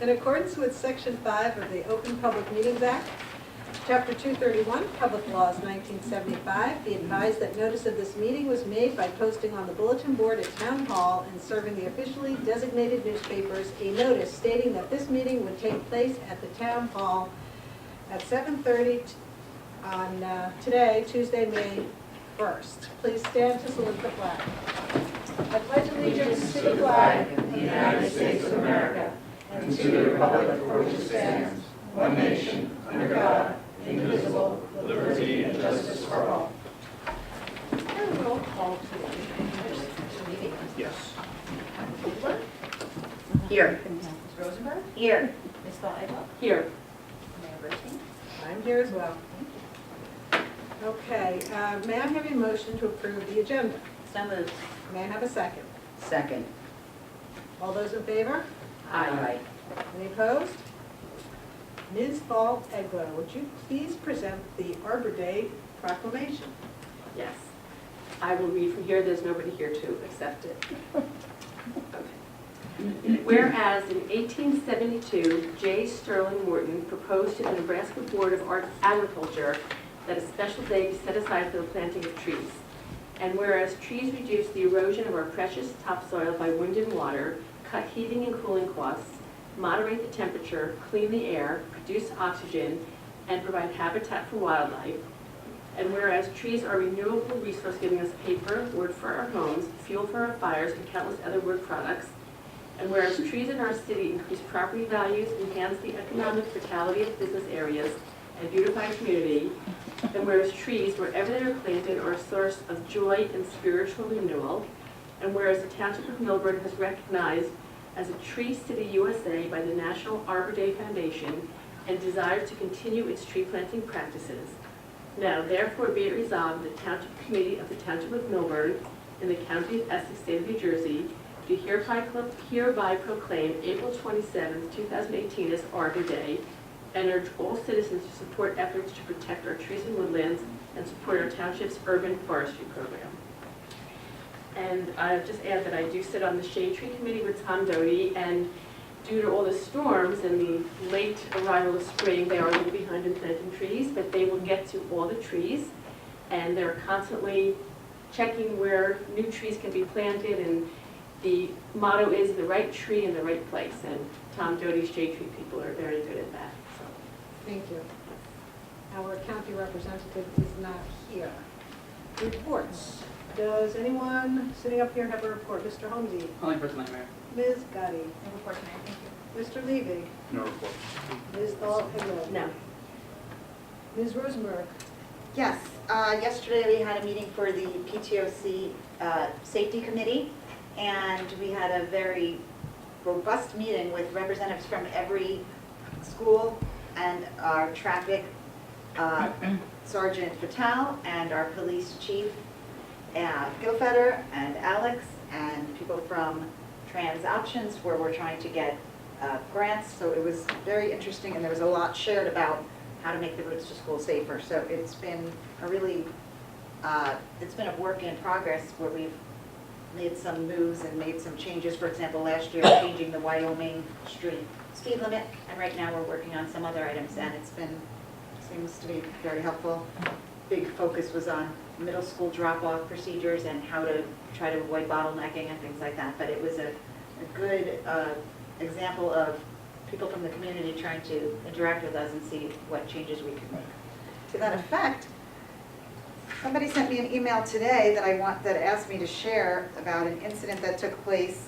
In accordance with Section 5 of the Open Public Meetings Act, Chapter 231, Public Laws 1975, be advised that notice of this meeting was made by posting on the bulletin board at Town Hall and serving the officially designated newspapers a notice stating that this meeting would take place at the Town Hall at 7:30 on today, Tuesday, May 1st. Please stand to salute the flag. I pledge allegiance to the flag of the United States of America and to the republic for which it stands, one nation, under God, indivisible, with liberty and justice for all. And roll call to the meeting. Yes. Millburn? Here. Ms. Rosenberg? Here. Ms. Stahl-Edwell? Here. Mayor Bertin? I'm here as well. Okay, may I have a motion to approve the agenda? So moved. May I have a second? Second. All those in favor? Aye. Any opposed? Ms. Stahl-Edwell, would you please present the Arbor Day proclamation? Yes. I will read from here. There's nobody here to accept it. Okay. Whereas in 1872, J. Sterling Morton proposed to the Nebraska Board of Agriculture that a special day be set aside for the planting of trees. And whereas trees reduce the erosion of our precious topsoil by wind and water, cut heating and cooling costs, moderate the temperature, clean the air, produce oxygen, and provide habitat for wildlife. And whereas trees are a renewable resource giving us paper, wood for our homes, fuel for our fires, and countless other wood products. And whereas trees in our city increase property values, enhance the economic vitality of business areas, and beautify community. And whereas trees, wherever they are planted, are a source of joy and spiritual renewal. And whereas the Township of Millburn has recognized as a Tree City USA by the National Arbor Day Foundation and desires to continue its tree planting practices. Now, therefore, be it resolved, the Township Committee of the Township of Millburn in the County of Essex, State of New Jersey, do hereby proclaim April 27, 2018 as Arbor Day, and urge all citizens to support efforts to protect our trees and woodlands and support our township's urban forestry program. And I'll just add that I do sit on the Shade Tree Committee with Tom Doty, and due to all the storms and the late arrival of spring, they are a little behind in planting trees, but they will get to all the trees, and they're constantly checking where new trees can be planted, and the motto is the right tree in the right place, and Tom Doty's Shade Tree people are very good at that. So. Thank you. Our county representative is not here. Reports. Does anyone sitting up here have a report? Mr. Holmesy? Only for tonight, Mayor. Ms. Gotti? No report tonight, thank you. Mr. Levy? No report. Ms. Stahl-Edwell? No. Ms. Rosenberg? Yes. Yesterday we had a meeting for the PTOC Safety Committee, and we had a very robust meeting with representatives from every school and our traffic Sergeant Fatal and our police chief Gilfeder and Alex, and people from Trans Options, where we're trying to get grants. So it was very interesting, and there was a lot shared about how to make the routes to school safer. So it's been a really, it's been a work in progress where we've made some moves and made some changes. For example, last year changing the Wyoming Street speed limit, and right now we're working on some other items, and it's been, seems to be very helpful. Big focus was on middle school drop-off procedures and how to try to avoid bottlenecking and things like that. But it was a good example of people from the community trying to interact with us and see what changes we could make. To that effect, somebody sent me an email today that asked me to share about an incident that took place.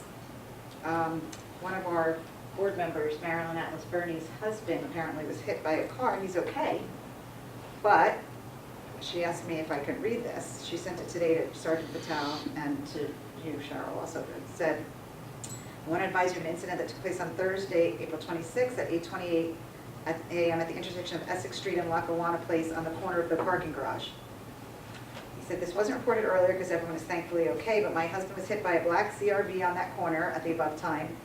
One of our board members, Marilyn Atlas Burney's husband, apparently was hit by a car, and he's okay. But she asked me if I could read this. She sent it today to Sergeant Fatal and to you, Cheryl, also. It said, I want to advise you of an incident that took place on Thursday, April 26th at 8:28 a.m. at the intersection of Essex Street and Lackawanna Place on the corner of the parking garage. He said, this wasn't reported earlier because everyone is thankfully okay, but my husband was hit by a black CRV on that corner at the above time.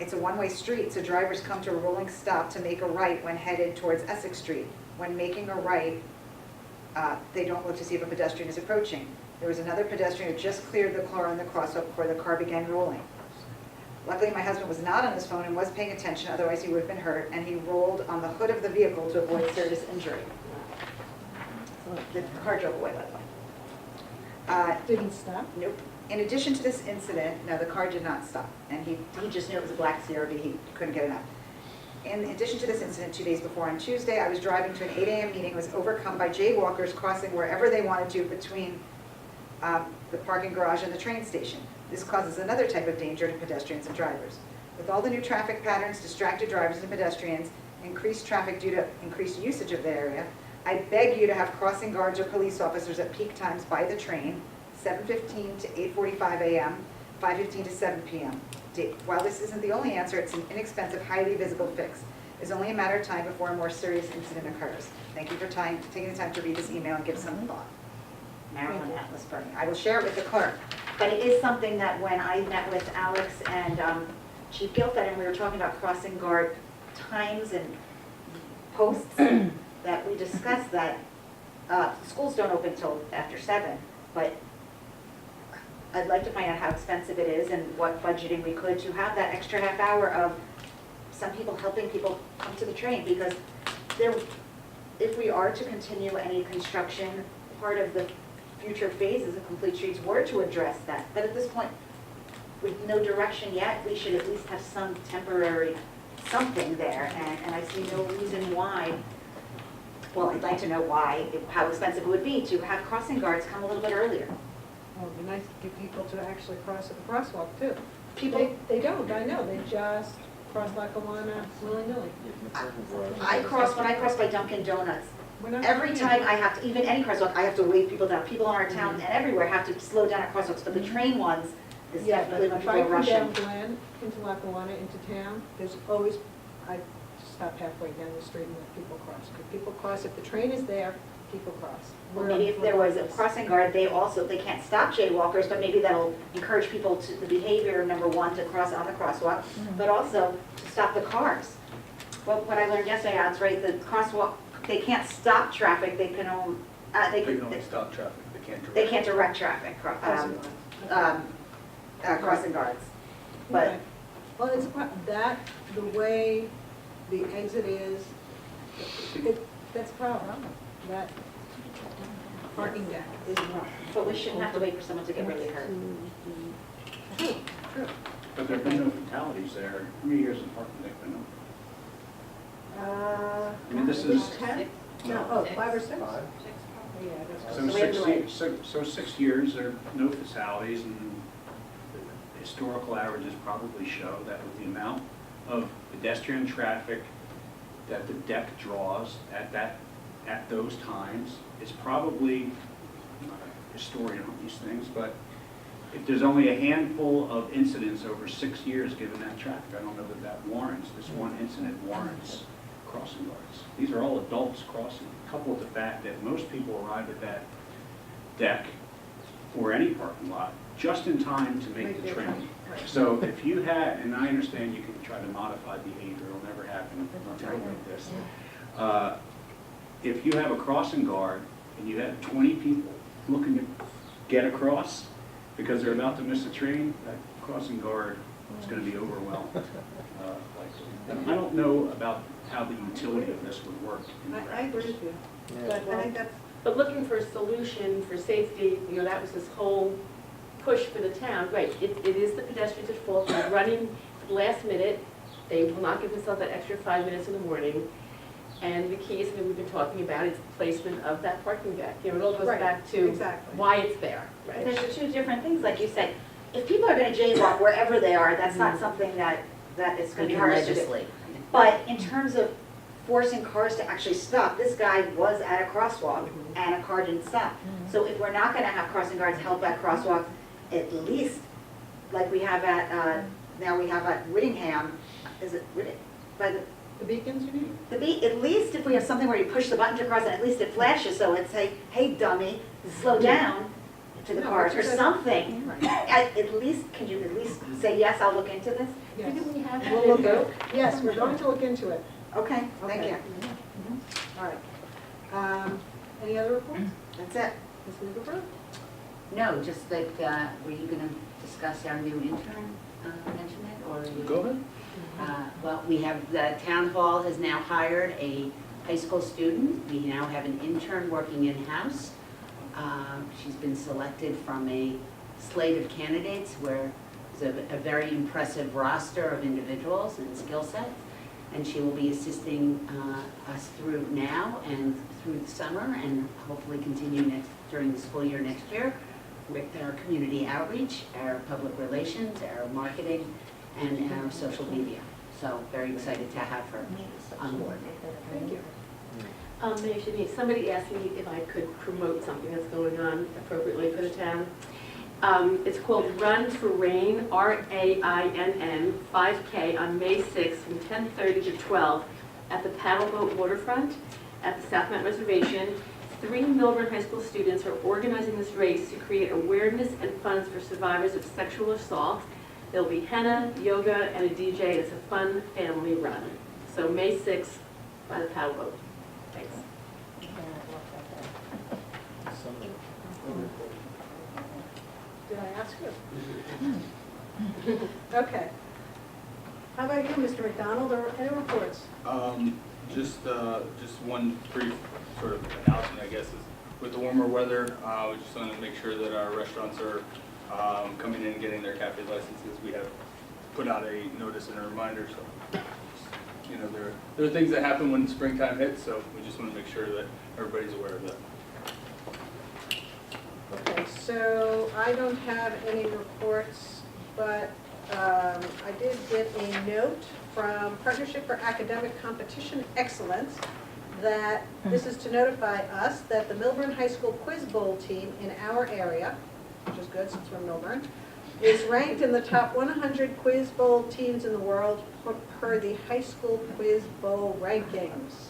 It's a one-way street, so drivers come to a rolling stop to make a right when headed towards Essex Street. When making a right, they don't look to see if a pedestrian is approaching. There was another pedestrian who just cleared the car on the crosswalk before the car began rolling. Luckily, my husband was not on his phone and was paying attention, otherwise he would have been hurt, and he rolled on the hood of the vehicle to avoid serious injury. The car drove away, by the way. Didn't stop? Nope. In addition to this incident, no, the car did not stop, and he just knew it was a black CRV, he couldn't get enough. In addition to this incident, 2 days before, on Tuesday, I was driving to an 8 a.m. meeting, was overcome by jaywalkers crossing wherever they wanted to between the parking garage and the train station. This causes another type of danger to pedestrians and drivers. With all the new traffic patterns, distracted drivers and pedestrians, increased traffic due to increased usage of the area, I beg you to have crossing guards or police officers at peak times by the train, 7:15 to 8:45 a.m., 5:15 to 7 p.m. While this isn't the only answer, it's an inexpensive, highly visible fix. It's only a matter of time before a more serious incident occurs. Thank you for taking the time to read this email and give some thought. Marilyn Atlas Bernie. I will share it with the clerk. But it is something that when I met with Alex and Chief Gilfett, and we were talking about crossing guard times and posts, that we discussed that schools don't open till after 7, but I'd like to find out how expensive it is and what budgeting we could to have that extra half hour of some people helping people come to the train, because if we are to continue any construction, part of the future phases of Complete Streets were to address that. But at this point, with no direction yet, we should at least have some temporary something there, and I see no reason why. Well, I'd like to know why, how expensive it would be to have crossing guards come a little bit earlier. Well, it'd be nice to get people to actually cross at the crosswalk too. People, They don't, I know, they just cross Lackawanna willy-nilly. when I cross by Dunkin' Donuts, We're not every doing time it. I have to, even any crosswalk, I have to wave people down. People in our town and everywhere have to slow down at crosswalks, but the train ones is Yeah, but definitely when if people I are come rushing. down Glen into Lackawanna, into town, there's always, I stop halfway down the street and let people cross. Because people cross, if the train is there, people cross. Well, maybe if there was a crossing guard, they can't stop jaywalkers, but maybe that'll encourage people to, the behavior, number one, to cross on the crosswalk, but also to stop the cars. Well, what I learned yesterday, Alex, right, the crosswalk, they can't stop traffic, they can only, They can only stop traffic, they can't direct. they can't direct traffic, crossing guards. But Okay. Well, it's, that, the way the exit is, that's a problem. That parking deck is wrong. But we shouldn't have to wait for someone to get really hurt. True, true. But there have been no fatalities there. How many years have parking deck been open? I mean, this is- 10? No, oh, 5 or 6? Five. Yeah, that's So right. we have to wait. 6 years, there are no fatalities, and the historical averages probably show that with the amount of pedestrian traffic that the deck draws at those times, it's probably, I'm not a historian on these things, but if there's only a handful of incidents over 6 years given that traffic, I don't know that warrants, this one incident warrants crossing guards. These are all adults crossing, coupled with the fact that most people arrive at that deck or any parking lot just in time to make the their train. Right. So if you had, and I understand you can try to modify behavior, it'll never happen on a train like this. If you have a crossing guard and you have 20 people looking to get across because they're about to miss a train, that crossing guard is going to be overwhelmed. I don't know about how the utility of this would work in I practice. agree with you, but I think that's, But looking for a solution for safety, that was this whole push for the town. Right, it is the pedestrians' fault, they're running last minute, they will not give themselves that extra 5 minutes in the morning. And the key is, we've been talking about, is the placement of that parking deck. It all goes Right, back to exactly. why it's there, But right? there's two different things, like you said. If people are going to jaywalk wherever they are, that's not something that is going to be hard to do. But in terms of forcing cars to actually stop, this guy was at a crosswalk and a car didn't stop. So if we're not going to have crossing guards help at crosswalks, at least like we have at, now we have at Whittingham, is it Whittingham? By the beacons you need? at least if we have something where you push the button to cross and at least it flashes, so it's say, hey dummy, slow down to the No, cars or it's just- something. At least, can you at least say, yes, I'll look into this? Yes. Didn't we have that We'll in look at Vogue? it. Yes, we're going to look into it. Okay, thank Okay. you. All right. Any other reports? That's it. Ms. Linderberg? No, just that, were you going to discuss our new intern, mention it, or? Go ahead. Well, we have, the town hall has now hired a high school student. We now have an intern working in-house. She's been selected from a slate of candidates where there's a very impressive roster of individuals and skill sets. And she will be assisting us through now and through the summer, and hopefully continue during the school year next year with our community outreach, our public relations, our marketing, and our social media. So very excited to have her on board. Thank you. Mayor Shaheen, somebody asked me if I could promote something that's going on appropriately for the town. It's called Run for Rain, RAINN, 5K on May 6th from 10:30 to 12 at the Paddleboat Waterfront at the South Mountain Reservation. 3 Millburn High School students are organizing this race to create awareness and funds for survivors of sexual assault. There'll be henna, yoga, and a DJ. It's a fun family run. So May 6th by the Paddleboat. Thanks. Did I ask you? Okay. How about you, Mr. McDonald, or any reports? Just one brief sort of announcement, I guess, is with the warmer weather, we just want to make sure that our restaurants are coming in and getting their cafe licenses. We have put out a notice and a reminder, so you know there are things that happen when springtime hits, so we just want to make sure that everybody's aware of that. Okay, so I don't have any reports, but I did get a note from Partnership for Academic Competition Excellence that this is to notify us that the Millburn High School Quiz Bowl team in our area, which is good since we're Millburn, is ranked in the top 100 Quiz Bowl teams in the world per the High School Quiz Bowl rankings.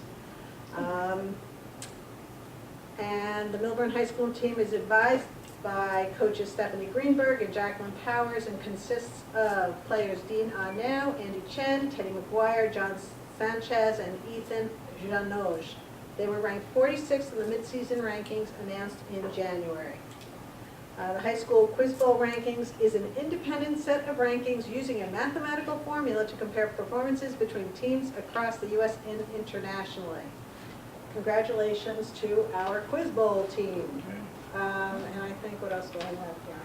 And the Millburn High School team is advised by coaches Stephanie Greenberg and Jacqueline Powers and consists of players Dean Arnau, Andy Chen, Teddy McGuire, John Sanchez, and Ethan Janoj. They were ranked 46th in the midseason rankings announced in January. The high school Quiz Bowl rankings is an independent set of rankings using a mathematical formula to compare performances between teams across the U.S. and internationally. Congratulations to our Quiz Bowl team. And I think, what else do I have here?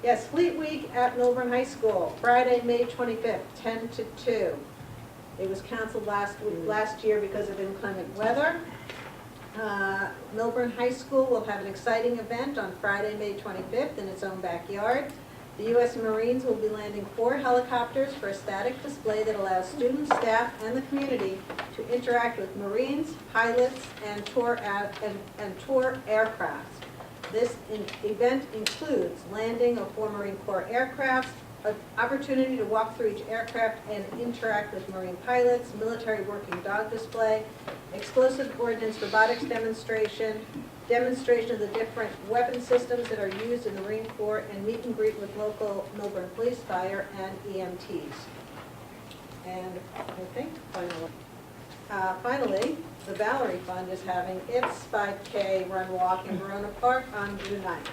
Yes, Fleet Week at Millburn High School, Friday, May 25th, 10 to 2. It was canceled last year because of inclement weather. Millburn High School will have an exciting event on Friday, May 25th in its own backyard. The U.S. Marines will be landing 4 helicopters for a static display that allows students, staff, and the community to interact with Marines, pilots, and tour aircraft. This event includes landing of 4 Marine Corps aircraft, an opportunity to walk through each aircraft and interact with Marine pilots, military working dog display, explosive ordnance robotics demonstration, demonstration of the different weapon systems that are used in the Marine Corps, and meet and greet with local Millburn police, fire, and EMTs. And I think finally, the Valerie Fund is having its 5K run walk in Verona Park on June 9th.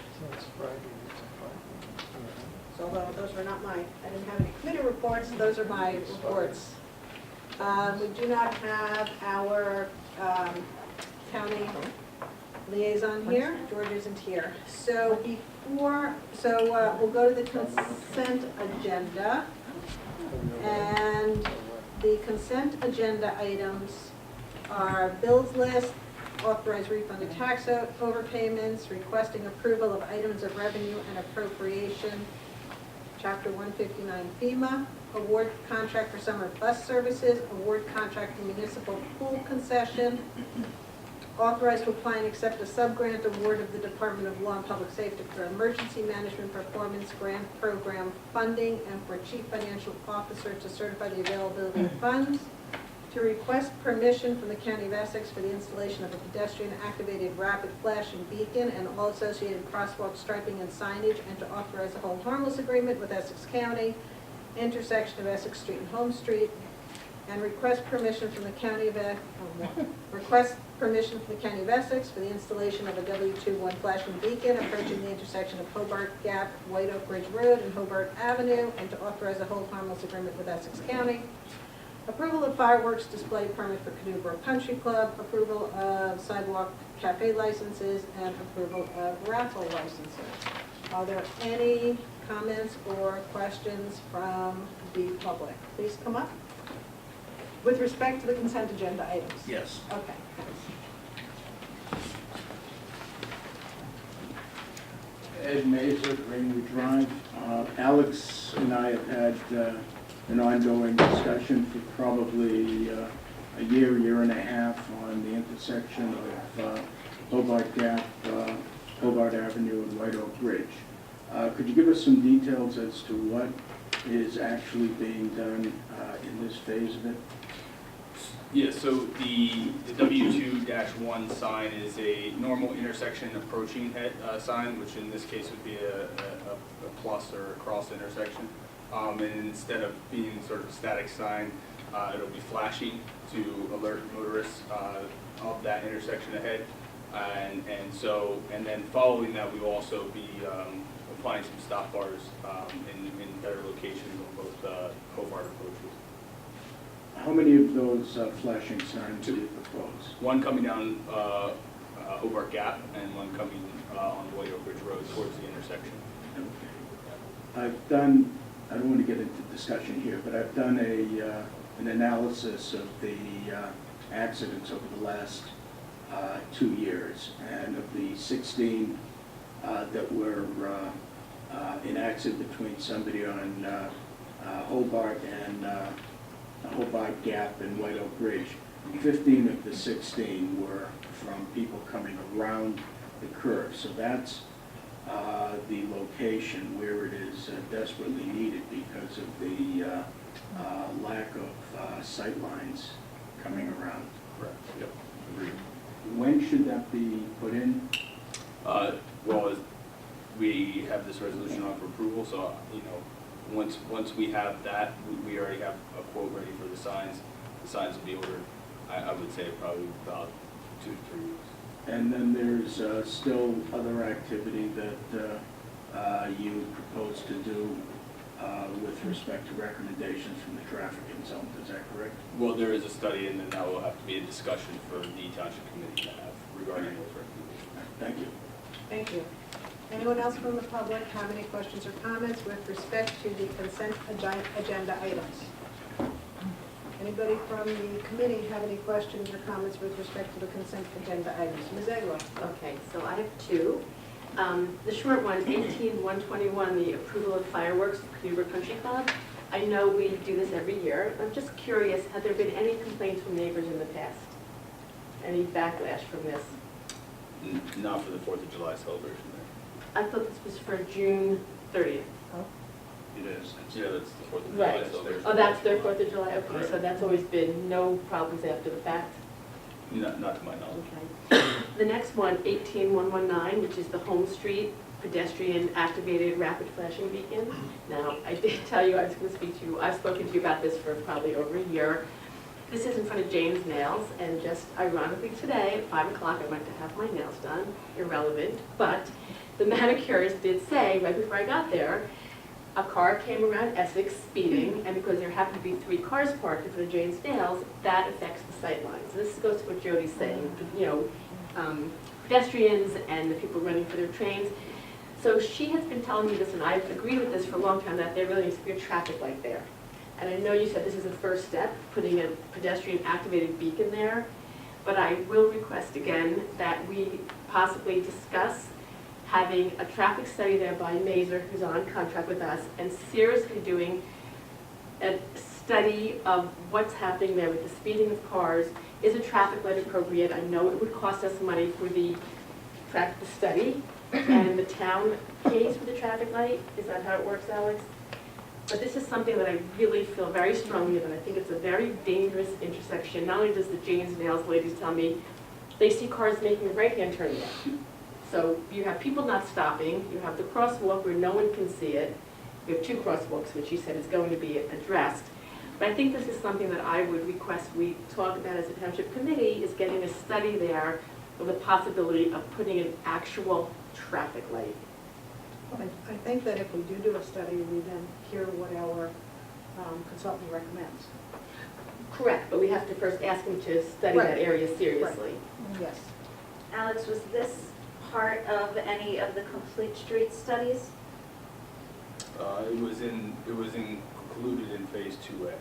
So although those were not mine, I didn't have any committee reports, those are my reports. We do not have our county liaison here. George isn't here. So we'll go to the consent agenda. And the consent agenda items are bills list, authorized refund of tax overpayments, requesting approval of items of revenue and appropriation, Chapter 159 FEMA, award contract for summer bus services, award contract for municipal pool concession, authorized to apply and accept a sub-grant award of the Department of Law and Public Safety for Emergency Management Performance Grant Program funding, and for Chief Financial Officer to certify the availability of funds, to request permission from the County of Essex for the installation of a pedestrian-activated rapid flashing beacon and all associated crosswalk striping and signage, and to authorize a hold harmless agreement with Essex County, intersection of Essex Street and Home Street, and request permission from the County of request permission from the County of Essex for the installation of a W21 flashing beacon approaching the intersection of Hobart Gap, White Oak Ridge Road, and Hobart Avenue, and to authorize a hold harmless agreement with Essex County. Approval of fireworks display permit for Canoe Brook Country Club, approval of sidewalk cafe licenses, and approval of raffle licenses. Are there any comments or questions from the public? Please come up. With respect to the consent agenda items? Yes. Okay, thanks. Ed Mazer, Greenwood Drive. Alex and I have had an ongoing discussion for probably a year and a half on the intersection of Hobart Gap, Hobart Avenue, and White Oak Ridge. Could you give us some details as to what is actually being done in this phase of it? Yeah, so the W2-1 sign is a normal intersection approaching head sign, which in this case would be a plus or a cross intersection. And instead of being sort of a static sign, it'll be flashing to alert motorists of that intersection ahead. And then following that, we will also be applying some stop bars in better locations on both Hobart approaches. How many of those flashing signs do you propose? One coming down Hobart Gap and one coming on the White Oak Ridge Road towards the intersection. Okay. I've done, I don't want to get into discussion here, but I've done an analysis of the accidents over the last 2 years, and of the 16 that were in accident between somebody on Hobart and Hobart Gap and White Oak Ridge, 15 of the 16 were from people coming around the curve. So that's the location where it is desperately needed because of the lack of sight lines coming around. Correct. Yep. Agreed. When should that be put in? Well, we have this resolution on for approval, so, once we have that, we already have a quote ready for the signs. The signs will be ordered, I would say probably about 2 to 3 weeks. And then there's still other activity that you propose to do with respect to recommendations from the traffic consultant, is that correct? Well, there is a study, and then that will have to be a discussion for the township committee to have regarding those recommendations. Thank you. Thank you. Anyone else from the public have any questions or comments with respect to the consent agenda items? Anybody from the committee have any questions or comments with respect to the consent agenda items? Ms. Agler? Okay, so I have two. The short one, 18-121, the approval of fireworks for Canoe Brook Country Club. I know we do this every year. I'm just curious, have there been any complaints from neighbors in the past? Any backlash from this? Not for the 4th of July celebration I thought this was for June 30th. It is. there. Yeah, that's the 4th of July Right. celebration. Oh, that's their 4th of July? Okay, so Correct. that's always been no problems after the fact? Not to my knowledge. Okay. The next one, 18-119, which is the Home Street pedestrian activated rapid flashing beacon. Now, I did tell you I was going to speak to you. I've spoken to you about this for probably over a year. This is in front of Jane's Nails, and just ironically today at 5 o'clock I went to have my nails done. Irrelevant, but the manicurist did say right before I got there, a car came around Essex speeding, and because there happened to be 3 cars parked in front of Jane's Nails, that affects the sight lines. This goes to what Jody's saying, pedestrians and the people running for their trains. So she has been telling me this, and I've agreed with this for a long time, that there really needs to be a traffic light there. And I know you said this is the first step, putting a pedestrian activated beacon there, but I will request again that we possibly discuss having a traffic study there by Mazer, who's on contract with us, and seriously doing a study of what's happening there with the speeding of cars. Is a traffic light appropriate? I know it would cost us money for the study, and the town pays for the traffic light. Is that how it works, Alex? But this is something that I really feel very strongly about. I think it's a very dangerous intersection. Not only does the Jane's Nails ladies tell me they see cars making a right-hand turn there. So you have people not stopping, you have the crosswalk where no one can see it. We have 2 crosswalks, which you said is going to be addressed. But I think this is something that I would request we talk about as a township committee, is getting a study there of the possibility of putting an actual traffic light. I think that if we do a study, we then hear what our consultant recommends. Correct, but we have to first ask them to study Right. that area seriously. Yes. Alex, was this part of any of the complete street studies? It was included in phase 2A,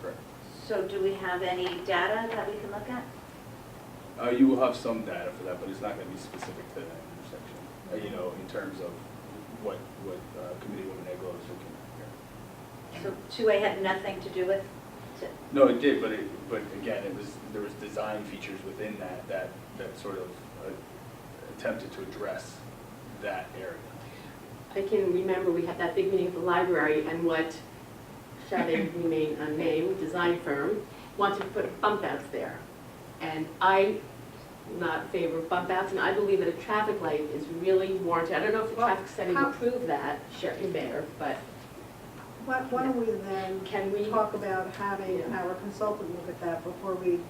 correct. So do we have any data that we can look at? You will have some data for that, but it's not going to be specific to that intersection, you know, in terms of what Committeewoman Eglo is looking at here. So 2A had nothing to do with? No, it did, but again, there was design features within that sort of attempted to address that area. I can remember we had that big meeting at the library, and what, shall they remain unnamed, design firm, wanted to put bump outs there. And I'm not in favor of bump outs, and I believe that a traffic light is really warranted. I don't know if the Well, traffic study how- would prove that, Sheriff Mayor, but Why don't we then can we? talk about having Yeah. our consultant look at that before we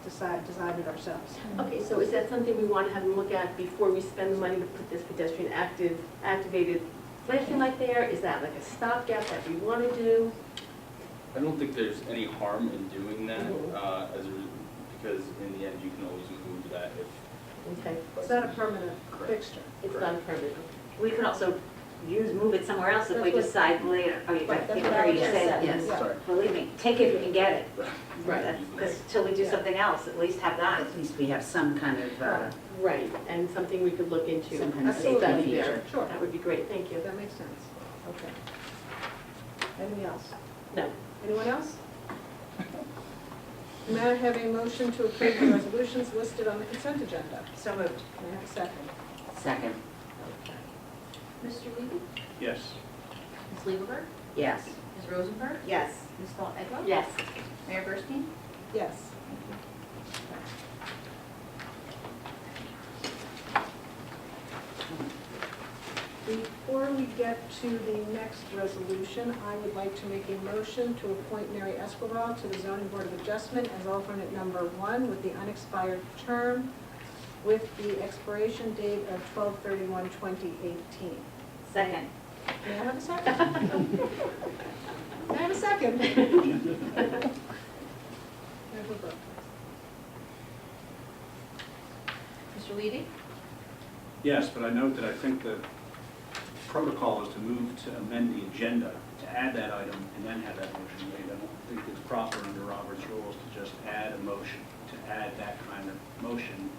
decide it ourselves? Okay, so is that something we want to have them look at before we spend the money to put this pedestrian activated flashing light there? Is that like a stopgap that we want to do? I don't think there's any harm in doing that, Mhm. because in the end, you can always move that if. Okay, It's not a permanent Correct. fixture. it's Correct. not permanent. We could also move it somewhere else if we That's what- decide later. I mean, Right, I that's think what I I heard was you just say, saying. Yes. Yeah. Sorry. believe me, take it if you can get it. Right. Because till we do Yeah. something else, at least have that. At least we have some kind of, Right, and something we could look into. Some kind of safety Study there. feature. Sure. That would be great, thank you. That makes sense. Okay. Anything else? No. Anyone else? May I have a motion to approve the resolutions listed on the consent agenda? So moved. May I have a second? second, Mr. Levy? Yes. Ms. Lieberberg? yes. Ms. Rosenberg? Yes. Ms. Paul Eglo? Yes. Mayor Barsting? Yes. Before we get to the next resolution, I would like to make a motion to appoint Mary Escobar to the Zoning Board of Adjustment as alternate number 1 with the unexpired term with the expiration date of 12/31/2018. Second. May I have a second? May I have a second? May I have a vote? Mr. Levy? Yes, but I note that I think the protocol is to move to amend the agenda, to add that item, and then have that motion made. I don't think it's proper under Robert's rules to just add a motion, to add that kind of motion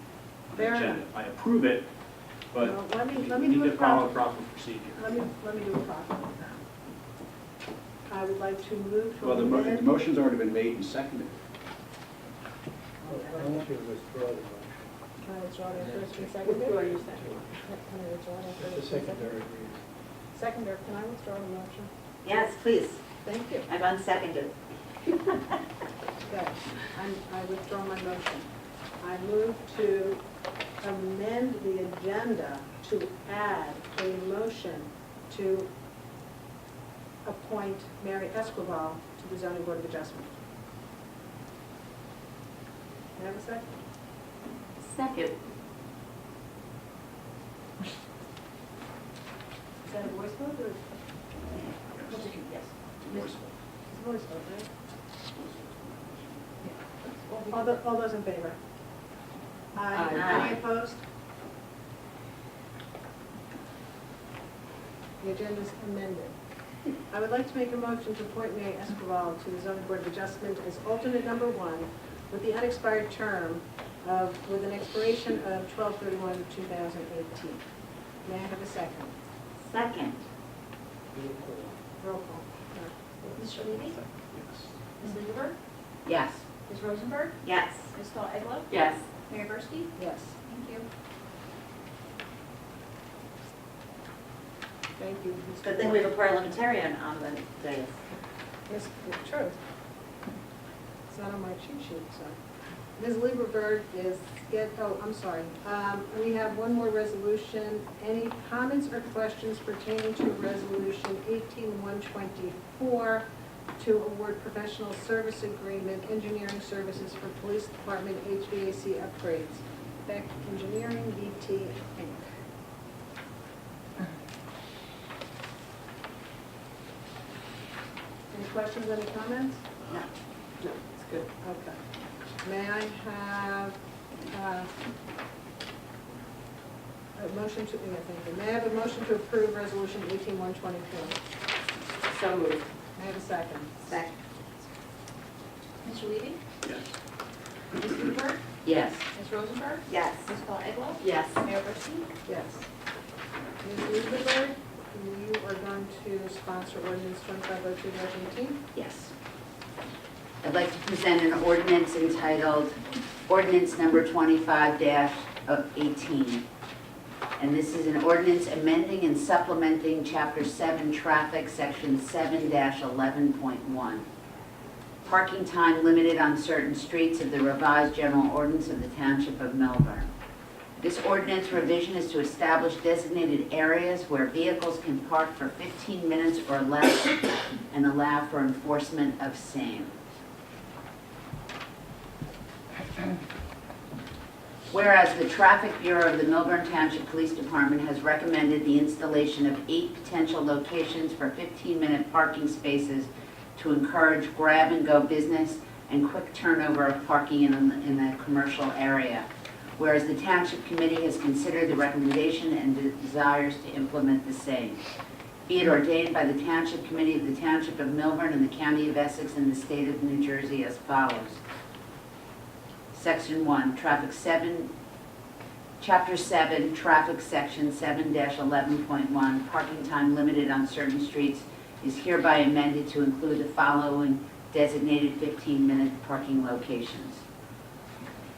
on the Fair agenda. enough. I approve it, but Well, let me you do need it to follow properly. proper procedure. Let me do it properly. I would like to move to Well, the amend. motion's already been made and seconded. I want you to withdraw the motion. Can I withdraw that first and second? Withdraw your second. Can I withdraw that It's first a and second? secondary reason. Seconder, can I withdraw the motion? Yes, please. Thank you. I've unseconded. Okay, I withdraw my motion. I move to amend the agenda to add a motion to appoint Mary Escobar to the Zoning Board of Adjustment. May I have a second? Second. Is that a voice vote or? Yes. Yes. Voice It's a voice vote, right? All those in favor? Aye. Any opposed? The agenda is amended. I would like to make a motion to appoint Mary Escobar to the Zoning Board of Adjustment as alternate number 1 with the unexpired term with an expiration of 12/31/2018. May I have a second? Second. Roll call. Mr. Levy? Yes. Ms. Lieberberg? Yes. Ms. Rosenberg? Yes. Ms. Paul Eglo? Yes. Mayor Barsting? Yes. Thank you. Thank you. Mr. Good thing we have a parliamentarian on the dais. Yes, true. It's not on my cheat sheet, so. Ms. Lieberberg is, I'm sorry. We have one more resolution. Any comments or questions pertaining to Resolution 18-124, to award professional service agreement, engineering services for police department HVAC upgrades. Beck Engineering, BT Inc. Any questions, any comments? No. No, it's good, okay. May I have a motion to, yeah, thank you. May I have a motion to approve resolution 18124? So moved. May I have a second? Second. Mr. Levy? Yes. Ms. Millburn? Yes. Ms. Rosenberg? Yes. Ms. Egloff? Yes. Mayor Barsney? Yes. Ms. Lieberberg, you are going to sponsor ordinance 2502-18? Yes. I'd like to present an ordinance entitled Ordinance Number 25-18. And this is an ordinance amending and supplementing Chapter 7 Traffic, Section 7-11.1. Parking time limited on certain streets of the revised general ordinance of the Township of Millburn. This ordinance revision is to establish designated areas where vehicles can park for 15 minutes or less and allow for enforcement of same. Whereas the Traffic Bureau of the Millburn Township Police Department has recommended the installation of 8 potential locations for 15-minute parking spaces to encourage grab-and-go business and quick turnover of parking in the commercial area. Whereas the Township Committee has considered the recommendation and desires to implement the same. Be it ordained by the Township Committee of the Township of Millburn and the County of Essex and the State of New Jersey as follows. Section 1, Chapter 7, Traffic Section 7-11.1, parking time limited on certain streets is hereby amended to include the following designated 15-minute parking locations.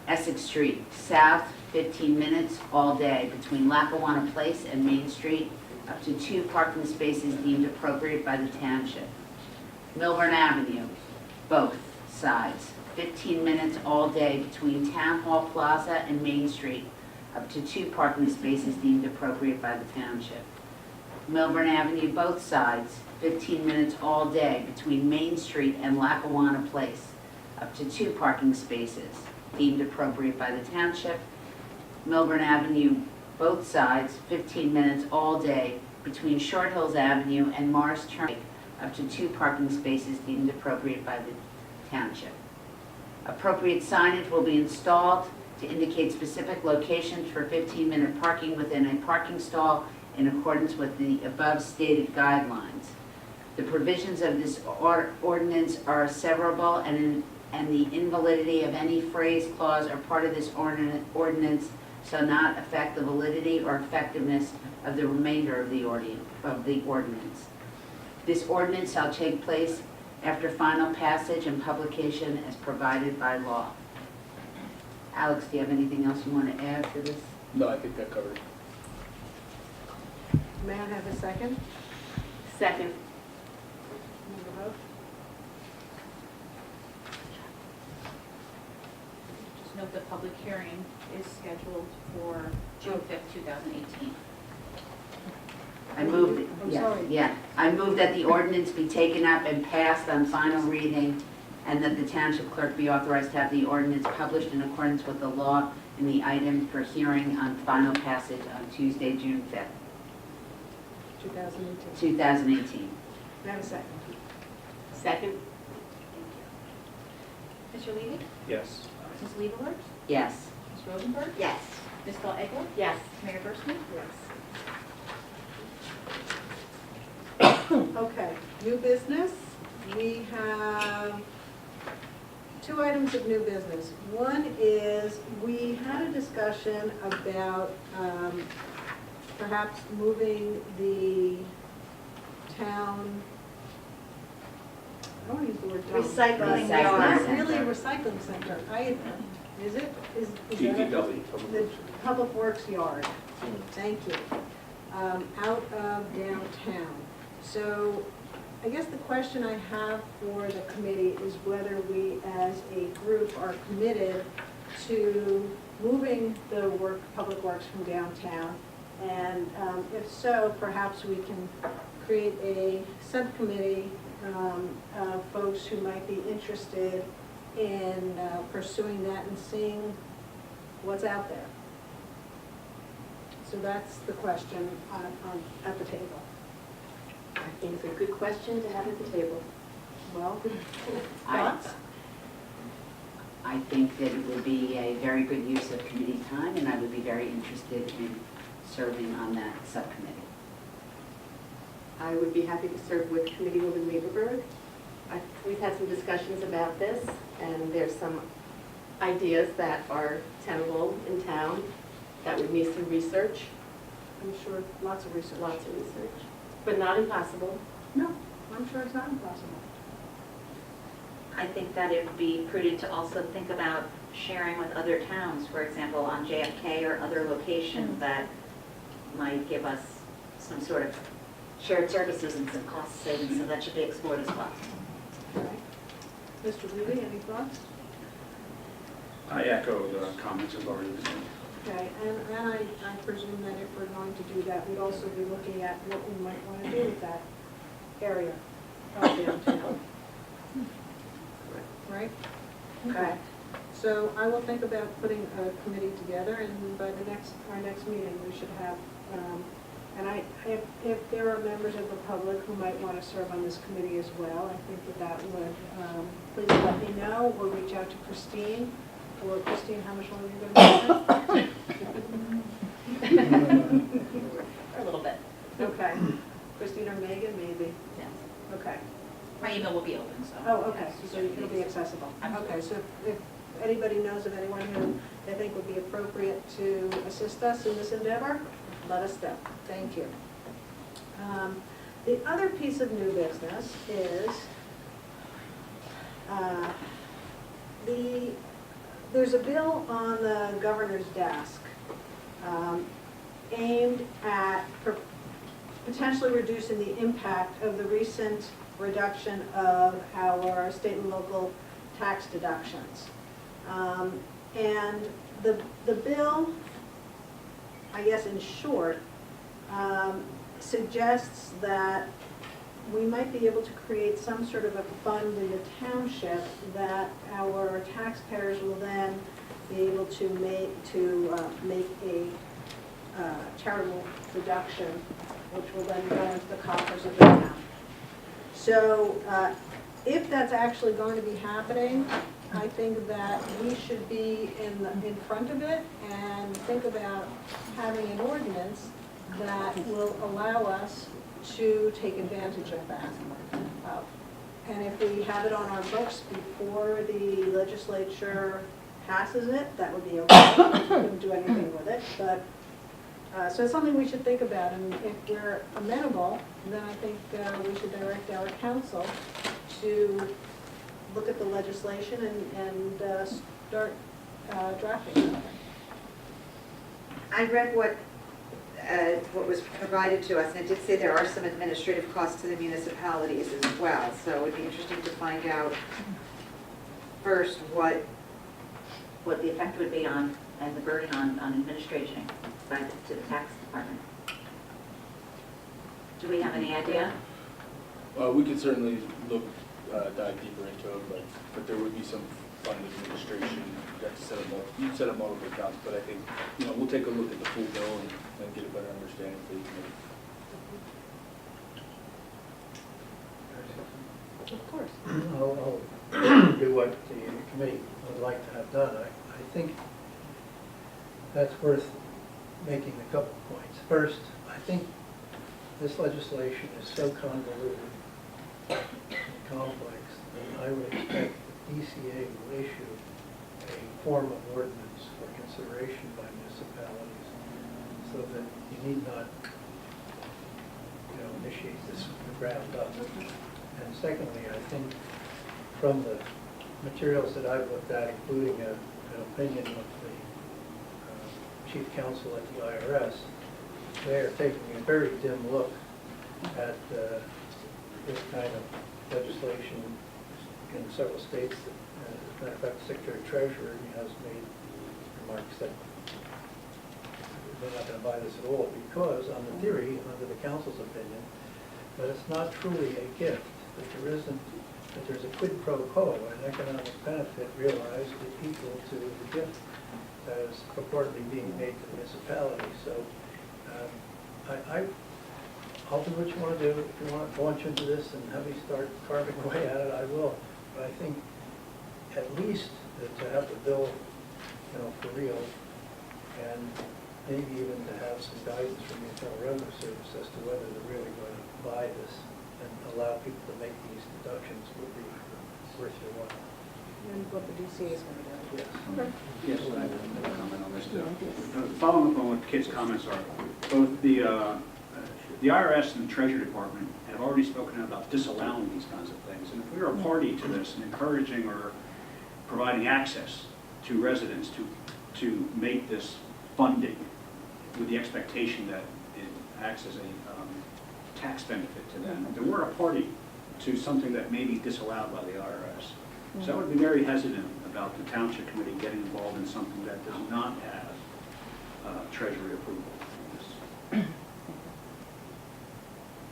Essex Street, south, 15 minutes all day between Lackawanna Place and Main Street, up to 2 parking spaces deemed appropriate by the township. Millburn Avenue, both sides, 15 minutes all day between Town Hall Plaza and Main Street, up to 2 parking spaces deemed appropriate by the township. Millburn Avenue, both sides, 15 minutes all day between Main Street and Lackawanna Place, up to 2 parking spaces deemed appropriate by the township. Millburn Avenue, both sides, 15 minutes all day between Short Hills Avenue and Morris Turnpike, up to 2 parking spaces deemed appropriate by the township. Appropriate signage will be installed to indicate specific locations for 15-minute parking within a parking stall in accordance with the above stated guidelines. The provisions of this ordinance are severable, and the invalidity of any phrase, clause, or part of this ordinance shall not affect the validity or effectiveness of the remainder of the ordinance. This ordinance shall take place after final passage and publication as provided by law. Alex, do you have anything else you want to add to this? No, I think that covered it. May I have a second? Second. Member Hope? Just note the public hearing is scheduled for June 5th, 2018. I moved, I'm yeah, sorry. yeah. I move that the ordinance be taken up and passed on final reading, and that the township clerk be authorized to have the ordinance published in accordance with the law in the item for hearing on final passage on Tuesday, June 5th, 2018. 2018. May I have a second? Second. Mr. Levy? Yes. Ms. Lieberberg? Yes. Ms. Rosenberg? Yes. Ms. Egloff? Yes. Mayor Barsney? Yes. Okay, new business. We have 2 items of new business. One is, we had a discussion about perhaps moving the town, I don't want to use the word dump. Recycling It's yard. not really a recycling center. Is it? Is that it? DPW. The Public Works yard, thank you, out of downtown. So I guess the question I have for the committee is whether we as a group are committed to moving the Public Works from downtown. And if so, perhaps we can create a subcommittee of folks who might be interested in pursuing that and seeing what's out there. So that's the question at the table. I think it's a good question to have at the table. Well, I- thoughts? I think that it would be a very good use of committee time, and I would be very interested in serving on that subcommittee. I would be happy to serve with Committeewoman Millburn. We've had some discussions about this, and there's some ideas that are tenable in town that would need some research, I'm sure lots of research. lots of research, but not impossible. No, I'm sure it's not impossible. I think that it would be prudent to also think about sharing with other towns, for example, on JFK or other locations that might give us some sort of shared services and some cost savings, so that should be explored as well. All right. Mr. Levy, any thoughts? I echo the comments of already been made. Okay, and I presume that if we're going to do that, we'd also be looking at what we might want to do with that area of downtown. Right? Okay. So I will think about putting a committee together, and by our next meeting, we should have, and if there are members of the public who might want to serve on this committee as well, I think that would, please let me know, or reach out to Christine. Or Christine, how much longer are you going to be A little bit, Okay. Christine or Megan, maybe? yes. Okay. My email will be open, so. Oh, okay, so it'll be accessible. Okay, so if anybody knows of anyone who they think would be appropriate to assist us in this endeavor, let us know. Thank you. The other piece of new business is there's a bill on the governor's desk aimed at potentially reducing the impact of the recent reduction of our state and local tax deductions. And the bill, I guess in short, suggests that we might be able to create some sort of a fund in the township that our taxpayers will then be able to make a charitable deduction, which will then go into the coffers of the town. So if that's actually going to be happening, I think that we should be in front of it and think about having an ordinance that will allow us to take advantage of that. And if we have it on our books before the legislature passes it, that would be okay. We couldn't do anything with it, but, so it's something we should think about, and if we're amenable, then I think we should direct our council to look at the legislation and start drafting something. I read what was provided to us, and it did say there are some administrative costs to the municipalities as well, so it would be interesting to find out first what What the effect would be on, and the burden on administration to the tax department. Do we have any idea? We could certainly look, dive deeper into it, but there would be some fund administration. You have to set up multiple accounts, but I think, we'll take a look at the full bill and get a better understanding for the committee. Of course. I'll do what the committee would like to have done. I think that's worth making a couple points. First, I think this legislation is so convoluted and complex that I would expect the DCA will issue a form of ordinance for consideration by municipalities so that you need not, initiate this from the ground up. And secondly, I think from the materials that I've looked at, including an opinion of the chief counsel at the IRS, they are taking a very dim look at this kind of legislation in several states. As a matter of fact, the Secretary of Treasury has made remarks that they're not going to buy this at all because, on the theory, under the council's opinion, but it's not truly a gift, that there's a quid pro quo, an economic benefit realized equal to the gift that is purportedly being made to the municipality. So I'll do what you want to do. If you want to launch into this and have me start carving away at it, I will. But I think at least to have the bill, for real, and maybe even to have some guidance from the Internal Revenue Service as to whether they're really going to buy this and allow people to make these deductions would be worth your while. And what the DCA is going to do. Yes. Okay. Yes, I have a comment on this too. Following up on what Kit's comments are, both the IRS and the Treasury Department have already spoken about disallowing these kinds of things. And if we are a party to this and encouraging or providing access to residents to make this funding with the expectation that it acts as a tax benefit to them, then we're a party to something that may be disallowed by the IRS. So I would be very hesitant about the Township Committee getting involved in something that does not have Treasury approval. I'm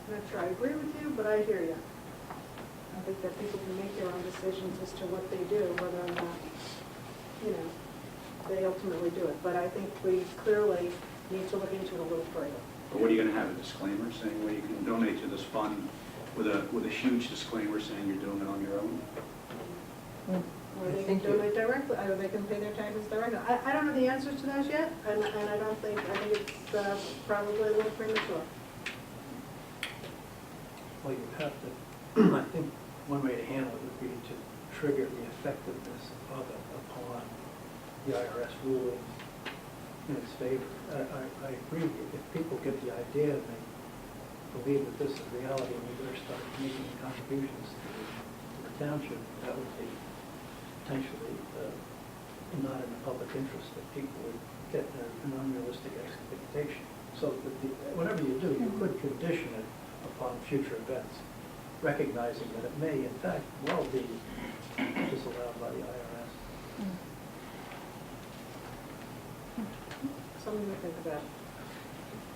not sure I agree with you, but I hear you. I think that people can make their own decisions as to what they do, whether or not, they ultimately do it. But I think we clearly need to look into it a little further. But what are you going to have, a disclaimer saying, well, you can donate to this fund with a huge disclaimer saying you're doing it on your own? Or they can donate directly, or they can pay their taxes directly. I don't know the answers to those yet, and I think it's probably a little premature. Well, you have to, I think one way to handle it would be to trigger the effectiveness of it upon the IRS ruling in its favor. I agree, if people get the idea and they believe that this is reality and we better start making contributions to the township, that would be potentially not in the public interest, that people would get an unrealistic expectation. So that whatever you do, you could condition it upon future events, recognizing that it may, in fact, well be disallowed by the IRS. Something to think about.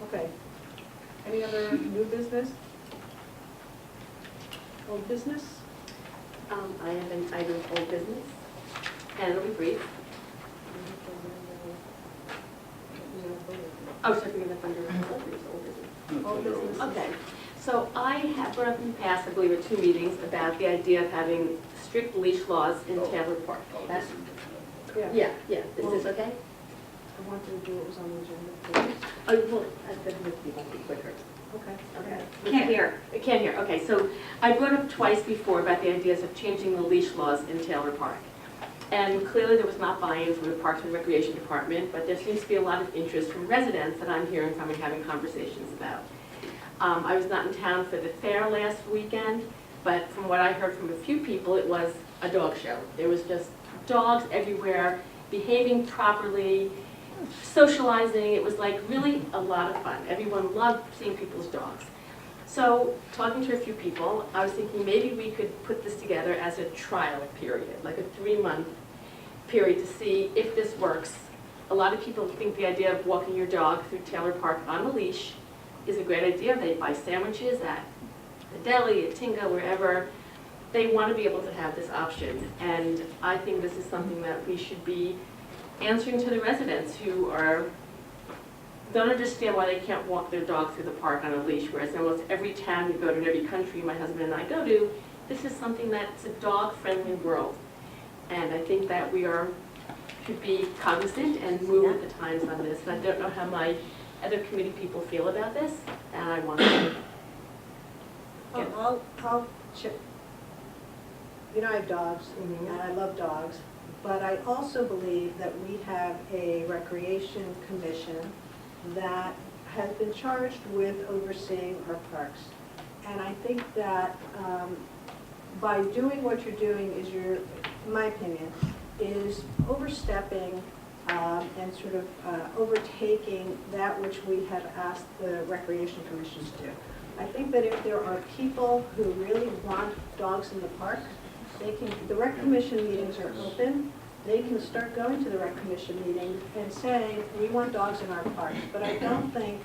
Okay. Any other new business? Old business? I have an item of old business, and it'll be brief. Oh, should I bring it up under old business? Old business. Okay, so I have brought up in the past, I believe at 2 meetings, about the idea of having strict leash laws in Taylor Park. That's, yeah, is this okay? I wanted to do what was on the agenda. Oh, well, that would be quicker. Okay. Can't hear. I can't hear, okay, so I brought up twice before about the ideas of changing the leash laws in Taylor Park. And clearly there was not buy-in from the Parks and Recreation Department, but there seems to be a lot of interest from residents that I'm hearing from and having conversations about. I was not in town for the fair last weekend, but from what I heard from a few people, it was a dog show. There was just dogs everywhere, behaving properly, socializing. It was like really a lot of fun. Everyone loved seeing people's dogs. So talking to a few people, I was thinking maybe we could put this together as a trial period, like a 3-month period to see if this works. A lot of people think the idea of walking your dog through Taylor Park on a leash is a great idea. They buy sandwiches at the deli, at Tinga, wherever. They want to be able to have this option. And I think this is something that we should be answering to the residents who don't understand why they can't walk their dog through the park on a leash, whereas almost every town you go to, in every country my husband and I go to, this is something that's a dog-friendly world. And I think that we should be cognizant and move with the times on this. And I don't know how my other committee people feel about this, and I want to. I'll chip. I have dogs, and I love dogs, but I also believe that we have a recreation commission that has been charged with overseeing our parks. And I think that by doing what you're doing is in my opinion, is overstepping and sort of overtaking that which we have asked the Recreation Commission to do. I think that if there are people who really want dogs in the park, the Rec Commission meetings are open. They can start going to the Rec Commission meetings and saying, we want dogs in our parks. But I don't think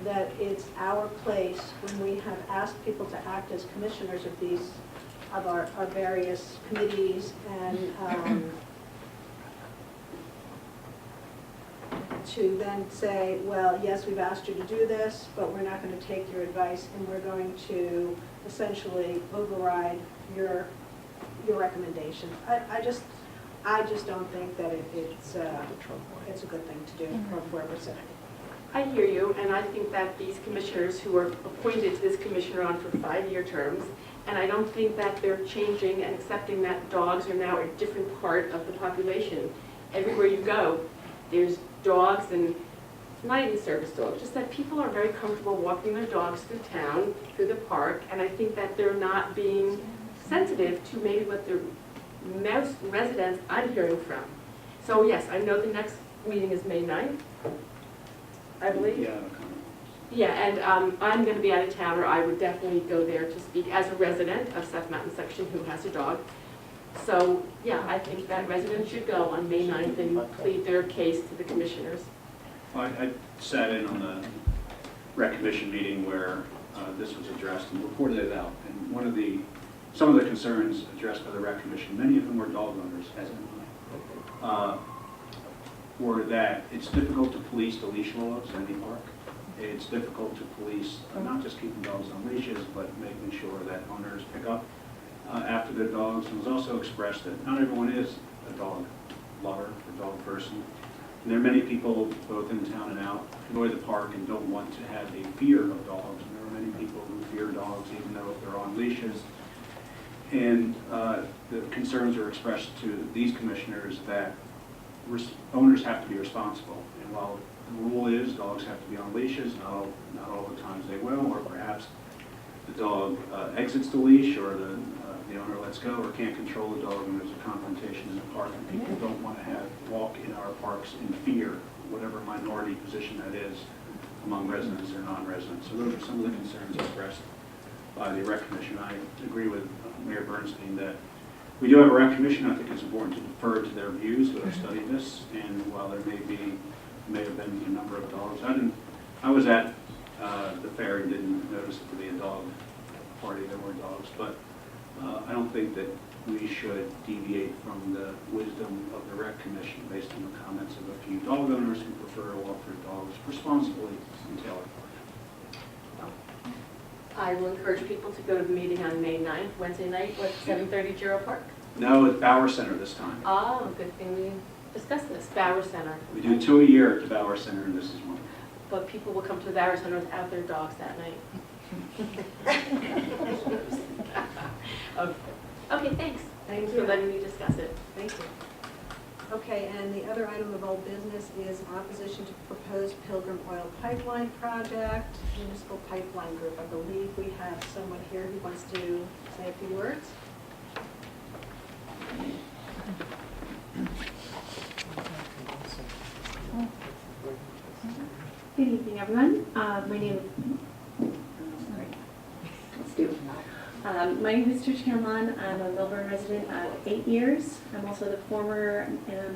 that it's our place when we have asked people to act as commissioners of these, of our various committees and to then say, well, yes, we've asked you to do this, but we're not going to take your advice and we're going to essentially override your recommendation. I just don't think that it's a good thing to do from where we're sitting. I hear you, and I think that these commissioners who are appointed to this commission are on for 5-year terms, and I don't think that they're changing and accepting that dogs are now a different part of the population. Everywhere you go, there's dogs, and not even service dogs, just that people are very comfortable walking their dogs through town, through the park, and I think that they're not being sensitive to maybe what the most residents I'm hearing from. So yes, I know the next meeting is May 9th, I believe. Yeah. Yeah, and I'm going to be out of town, or I would definitely go there to speak as a resident of South Mountain Section who has a dog. So, yeah, I think that residents should go on May 9th and plead their case to the commissioners. I sat in on the rec commission meeting where this was addressed and reported it out. And some of the concerns addressed by the rec commission, many of them were dog owners, as in mine, were that it's difficult to police the leash laws in any park. It's difficult to police not just keeping dogs on leashes, but making sure that owners pick up after their dogs. And it was also expressed that not everyone is a dog lover or dog person. And there are many people, both in town and out, who enjoy the park and don't want to have a fear of dogs. And there are many people who fear dogs, even though they're on leashes. And the concerns are expressed to these commissioners that owners have to be responsible. And while the rule is dogs have to be on leashes, not all the times they will, or perhaps the dog exits the leash, or the owner lets go or can't control the dog, and there's a confrontation in the park, and people don't want to walk in our parks in fear, whatever minority position that is among residents or non-residents. So those are some of the concerns expressed by the rec commission. I agree with Mayor Bernstein that we do have a rec commission. I think it's important to defer to their views who have studied this, and while there may have been a number of dogs. I was at the fair and didn't notice it to be a dog party. There were dogs, but I don't think that we should deviate from the wisdom of the rec commission based on the comments of a few dog owners who prefer to walk their dogs responsibly in Taylor Park. I will encourage people to go to the meeting on May 9th, Wednesday night, at 7:30 Gerald Park. No, at Bauer Center this time. Oh, good thing we discussed this, Bauer Center. We do 2 a year at the Bauer Center, and this is one. But people will come to the Bauer Center without their dogs that night. Okay, thanks. Thanks for letting me discuss it. Thank you. Okay, and the other item of old business is opposition to proposed Pilgrim Oil Pipeline Project, Municipal Pipeline Group. I believe we have someone here who wants to say a few words. Good evening, everyone. My name is Trish Cameron. I'm a Millburn resident of 8 years. I'm also the former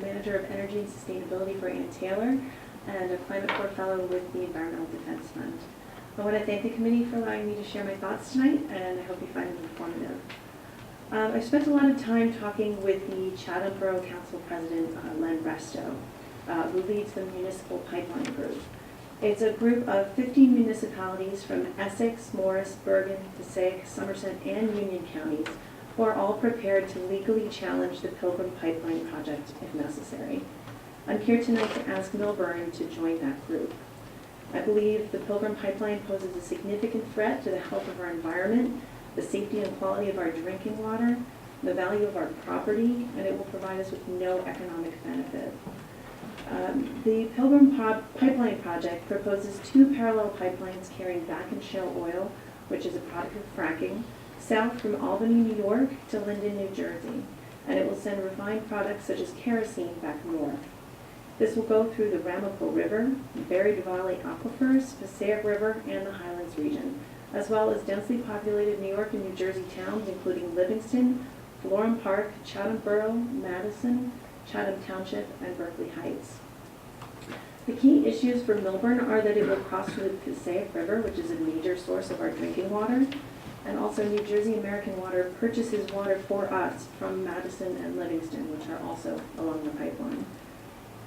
manager of energy and sustainability for Anna Taylor and a climate corps fellow with the Environmental Defense Fund. I want to thank the committee for allowing me to share my thoughts tonight, and I hope you find them informative. I spent a lot of time talking with the Chatham Borough Council President, Len Resto, who leads the Municipal Pipeline Group. It's a group of 15 municipalities from Essex, Morris, Bergen, Passaic, Somerset, and Union counties who are all prepared to legally challenge the Pilgrim Pipeline project if necessary. I'm here tonight to ask Millburn to join that group. I believe the Pilgrim Pipeline poses a significant threat to the health of our environment, the safety and quality of our drinking water, the value of our property, and it will provide us with no economic benefit. The Pilgrim Pipeline Project proposes 2 parallel pipelines carrying back and shale oil, which is a product of fracking, south from Albany, New York to Linden, New Jersey, and it will send refined products such as kerosene back north. This will go through the Ramapo River, Buried Valley aquifers, Passaic River, and the Highlands region, as well as densely populated New York and New Jersey towns, including Livingston, Florham Park, Chatham Borough, Madison, Chatham Township, and Berkeley Heights. The key issues for Millburn are that it will cross the Passaic River, which is a major source of our drinking water, and also New Jersey American Water purchases water for us from Madison and Livingston, which are also along the pipeline.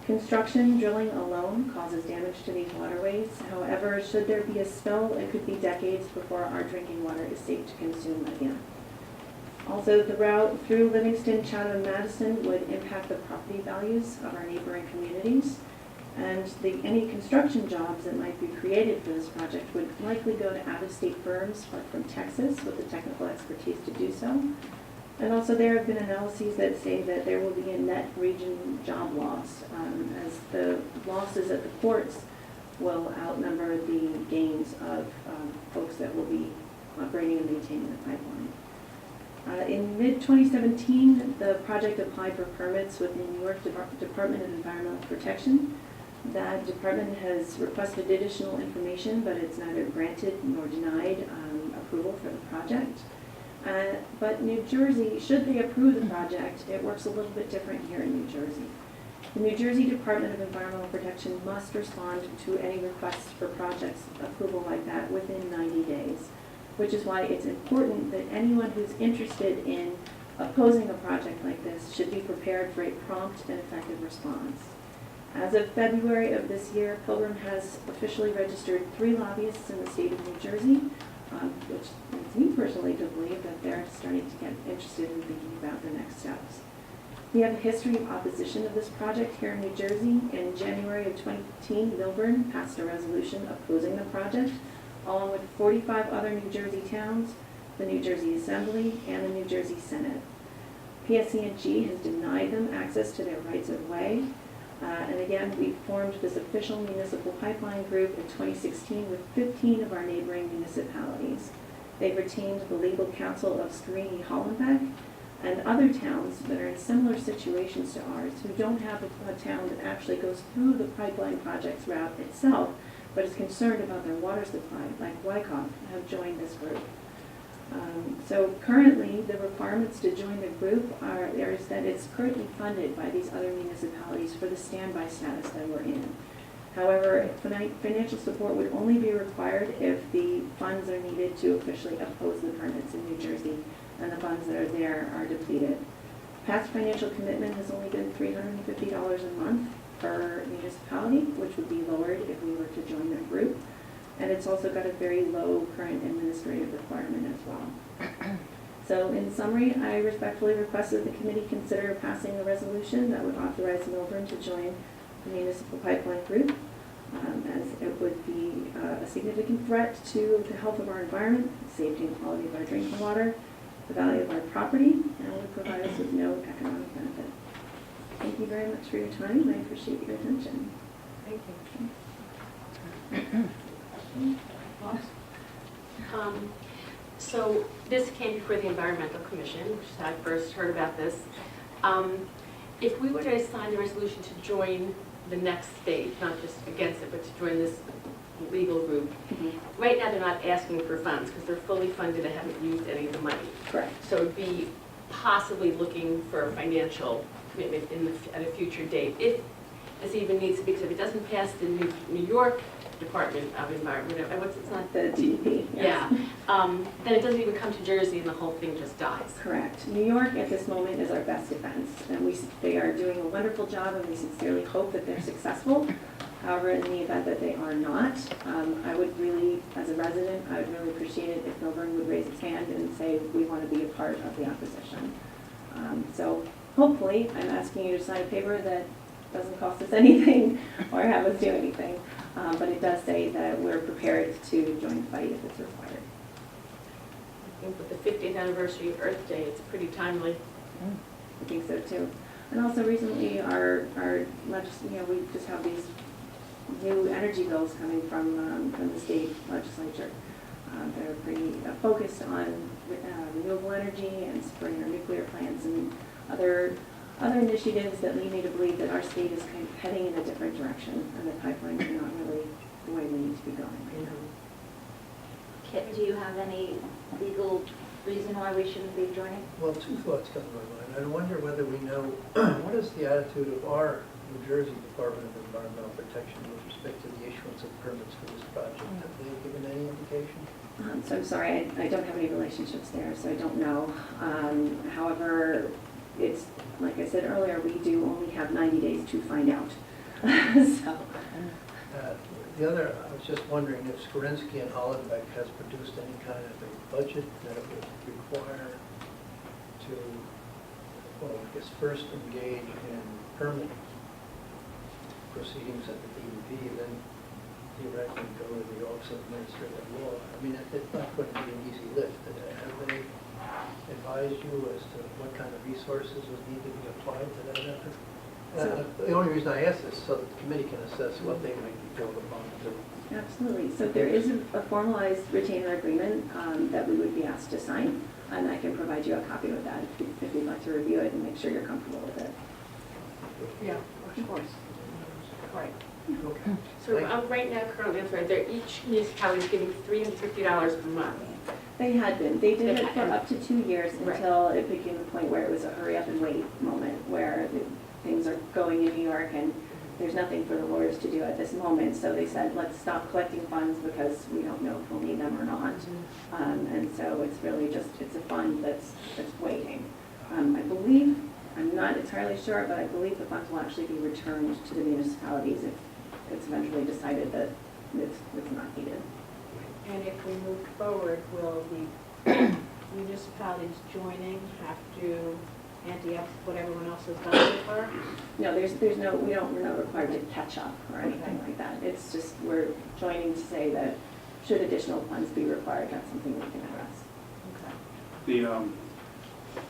Construction drilling alone causes damage to these waterways. However, should there be a spill, it could be decades before our drinking water is safe to consume again. Also, the route through Livingston, Chatham, and Madison would impact the property values of our neighboring communities. And any construction jobs that might be created for this project would likely go to out-of-state firms, but from Texas with the technical expertise to do so. And also there have been analyses that say that there will be a net region job loss, as the losses at the ports will outnumber the gains of folks that will be operating and maintaining the pipeline. In mid-2017, the project applied for permits with the New York Department of Environmental Protection. That department has requested additional information, but it's neither granted nor denied approval for the project. But New Jersey, should they approve the project, it works a little bit different here in New Jersey. The New Jersey Department of Environmental Protection must respond to any requests for projects approval like that within 90 days, which is why it's important that anyone who's interested in opposing a project like this should be prepared for a prompt and effective response. As of February of this year, Pilgrim has officially registered 3 lobbyists in the state of New Jersey, which leads me personally to believe that they're starting to get interested in thinking about the next steps. We have a history of opposition of this project here in New Jersey. In January of 2015, Millburn passed a resolution opposing the project, along with 45 other New Jersey towns, the New Jersey Assembly, and the New Jersey Senate. PSC&G has denied them access to their rights of way. And again, we formed this official municipal pipeline group in 2016 with 15 of our neighboring municipalities. They've retained the legal counsel of Scarini Hollenbeck and other towns that are in similar situations to ours who don't have a town that actually goes through the pipeline project's route itself, but is concerned about their water supply, like Wyckoff, have joined this group. So currently, the requirements to join the group are that it's currently funded by these other municipalities for the standby status that we're in. However, financial support would only be required if the funds are needed to officially oppose the permits in New Jersey, and the funds that are there are depleted. Past financial commitment has only been $350 a month per municipality, which would be lowered if we were to join that group. And it's also got a very low current administrative requirement as well. So in summary, I respectfully request that the committee consider passing a resolution that would authorize Millburn to join the municipal pipeline group, as it would be a significant threat to the health of our environment, safety and quality of our drinking water, the value of our property, and would provide us with no economic benefit. Thank you very much for your time, and I appreciate your attention. Thank you. So this came before the Environmental Commission, which is how I first heard about this. If we were to sign the resolution to join the next stage, not just against it, but to join this legal group, right now they're not asking for funds because they're fully funded and haven't used any of the money. Correct. So it'd be possibly looking for a financial commitment at a future date, if this even needs to be, because if it doesn't pass the New York Department of Environment, it's not The DEP. Yes. yeah, then it doesn't even come to Jersey and the whole thing just dies. Correct. New York at this moment is our best defense, and they are doing a wonderful job, and we sincerely hope that they're successful. However, in the event that they are not, I would really, as a resident, I would really appreciate it if Millburn would raise its hand and say, we want to be a part of the opposition. So hopefully, I'm asking you to sign a paper that doesn't cost us anything or have us do anything. But it does say that we're prepared to join the fight if it's required. I think with the 50th anniversary of Earth Day, it's pretty timely. I think so too. And also recently, we just have these new energy bills coming from the state legislature. They're pretty focused on renewable energy and supporting our nuclear plants and other initiatives that lead me to believe that our state is kind of heading in a different direction, and that pipelines are not really the way we need to be going right now. Kit, do you have any legal reason why we shouldn't be joining? Well, 2 thoughts come to my mind. I wonder whether we know what is the attitude of our New Jersey Department of Environmental Protection with respect to the issuance of permits for this project? Have they given any indication? So I'm sorry, I don't have any relationships there, so I don't know. However, it's, like I said earlier, we do only have 90 days to find out. So, The other, I was just wondering if Skorensky and Hollenbeck has produced any kind of a budget that it would require to, well, I guess first engage in permit proceedings at the DEP, then theoretically go to the Office of Administrative Law. I mean, it's not going to be an easy lift. Have they advised you as to what kind of resources would need to be applied to that effort? The only reason I ask this is so that the committee can assess what they might be called upon to do. absolutely. So there is a formalized retainer agreement that we would be asked to sign, and I can provide you a copy of that if you'd like to review it and make sure you're comfortable with it. Yeah, of course. Right. Okay. So right now, currently, I'm sorry, they're each municipality is giving $350 per month. They had been. They did it for Okay. up to 2 years Right. until it became the point where it was a hurry up and wait moment, where things are going in New York and there's nothing for the lawyers to do at this moment. So they said, let's stop collecting funds because we don't know if we'll need them or not. And so it's really just, it's a fund that's waiting. I believe, I'm not entirely sure, but I believe the funds will actually be returned to the municipalities if it's eventually decided that it's not needed. And if we move forward, will the municipalities joining have to ante up what everyone else has done so far? No, we're not required to catch up or anything like that. It's just, we're joining to say that should additional funds be required, that's something we can address. Okay.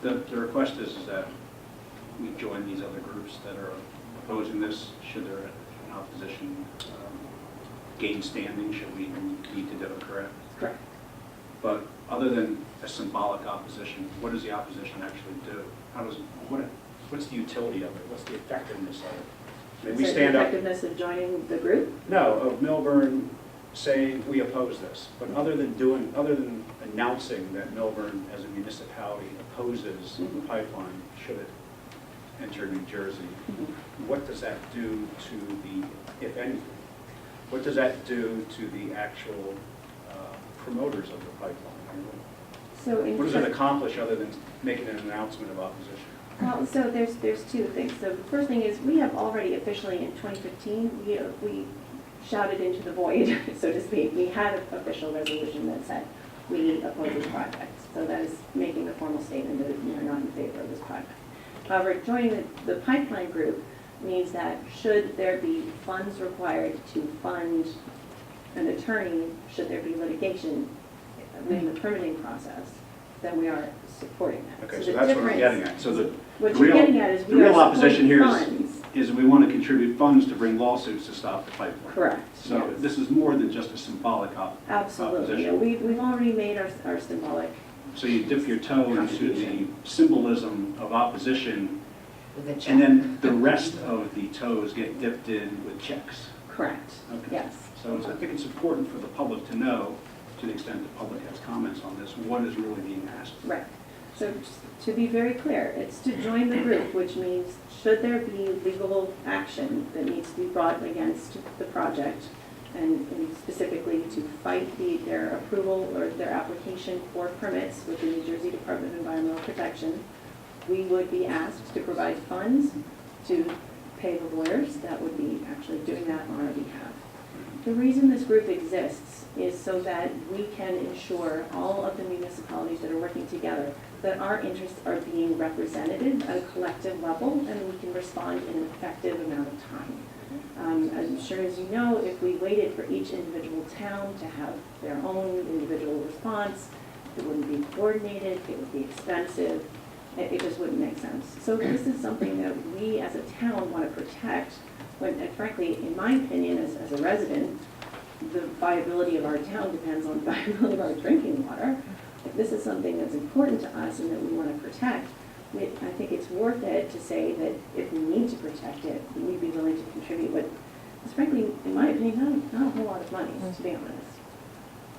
The request is that we join these other groups that are opposing this, should there an opposition gain standing, should we need to do it, correct? Correct. But other than a symbolic opposition, what does the opposition actually do? What's the utility of it? T's the effectiveness of it? I mean, we So stand the up, effectiveness of joining the group? no, of Millburn saying we oppose this, but other than announcing that Millburn as a municipality opposes the pipeline, should it enter New Jersey, what does that do to the, if anything, what does that do to the actual promoters of the pipeline? So What does it accomplish other than making an announcement of opposition? Well, so there's two things. So the first thing is, we have already officially in 2015, we shouted into the void, so to speak. We had an official resolution that said we oppose this project. So that is making a formal statement that we are not in favor of this project. However, joining the pipeline group means that should there be funds required to fund an attorney, should there be litigation in the permitting process, then we are supporting that. Okay, so the that's what I'm difference- getting at. So What the you're real- getting at is the we real are opposition supporting here funds. is we want to contribute funds to bring lawsuits to stop the pipeline. Correct, So yes. this is more than just a symbolic Absolutely. Yeah, opposition. we've already made our symbolic. So you dip your toe into the symbolism of opposition, With a check. and then the rest of the toes get dipped in with checks. Correct. Okay. Yes. So I think it's important for the public to know, to the extent the public has comments on this, what is really being asked. Right. So just to be very clear, it's to join the group, which means should there be legal action that needs to be brought against the project, and specifically to fight their approval or their application for permits with the New Jersey Department of Environmental Protection, we would be asked to provide funds to pay the lawyers that would be actually doing that on our behalf. The reason this group exists is so that we can ensure all of the municipalities that are working together that our interests are being represented at a collective level and we can respond in an effective amount of time. As sure as you know, if we waited for each individual town to have their own individual response, it wouldn't be coordinated, it would be expensive, it just wouldn't make sense. So this is something that we as a town want to protect, when, and frankly, in my opinion, as a resident, the viability of our town depends on the viability of our drinking water. If this is something that's important to us and that we want to protect, I think it's worth it to say that if we need to protect it, we'd be willing to contribute, but it's frankly, in my opinion, not a whole lot of money, to be honest.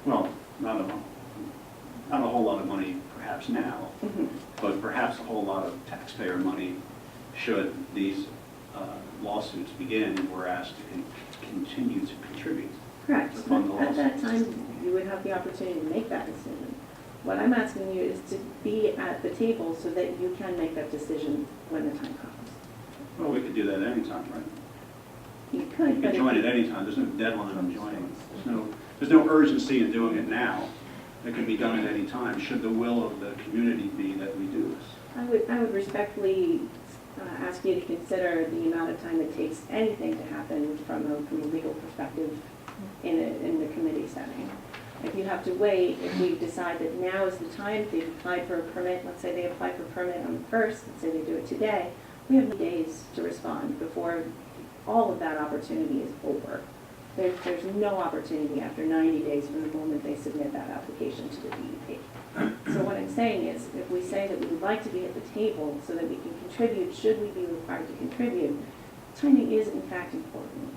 Well, not a whole lot of money perhaps now, Mhm. but perhaps a whole lot of taxpayer money should these lawsuits begin, and we're asked to continue to contribute. Correct. To fund the At that lawsuits. time, you would have the opportunity to make that decision. What I'm asking you is to be at the table so that you can make that decision when the time comes. Well, we could do that anytime, right? You could, You but can if join you- at any time, there's no deadline on joining. There's no urgency in doing it now. It can be done at any time, should the will of the community be that we do this. I would respectfully ask you to consider the amount of time it takes anything to happen from a legal perspective in the committee setting. If you have to wait, if we decide that now is the time, they've applied for a permit, let's say they apply for a permit on the 1st, let's say they do it today, we have days to respond before all of that opportunity is over. There's no opportunity after 90 days from the moment they submit that application to the DEP. So what I'm saying is, if we say that we would like to be at the table so that we can contribute, should we be required to contribute, timing is in fact important.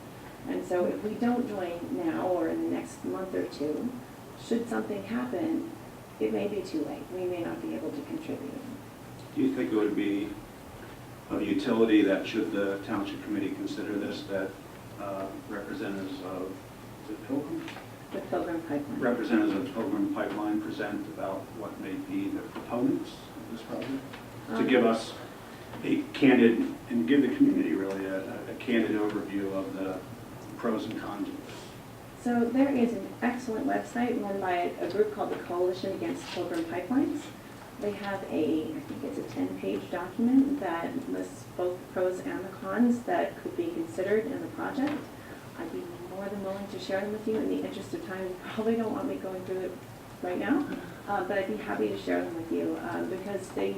And so if we don't join now or in the next month or two, should something happen, it may be too late. We may not be able to contribute. Do you think it would be of utility that should the township committee consider this, that representatives of the Pilgrim? The Pilgrim Pipeline. Representatives of Pilgrim Pipeline present about what may be the proponents of this project? To give us a candid, and give the community really a candid overview of the pros and cons of this. So there is an excellent website run by a group called the Coalition Against Pilgrim Pipelines. They have I think it's a 10-page document that lists both the pros and the cons that could be considered in the project. I'd be more than willing to share them with you. In the interest of time, you probably don't want me going through it right now, but I'd be happy to share them with you because they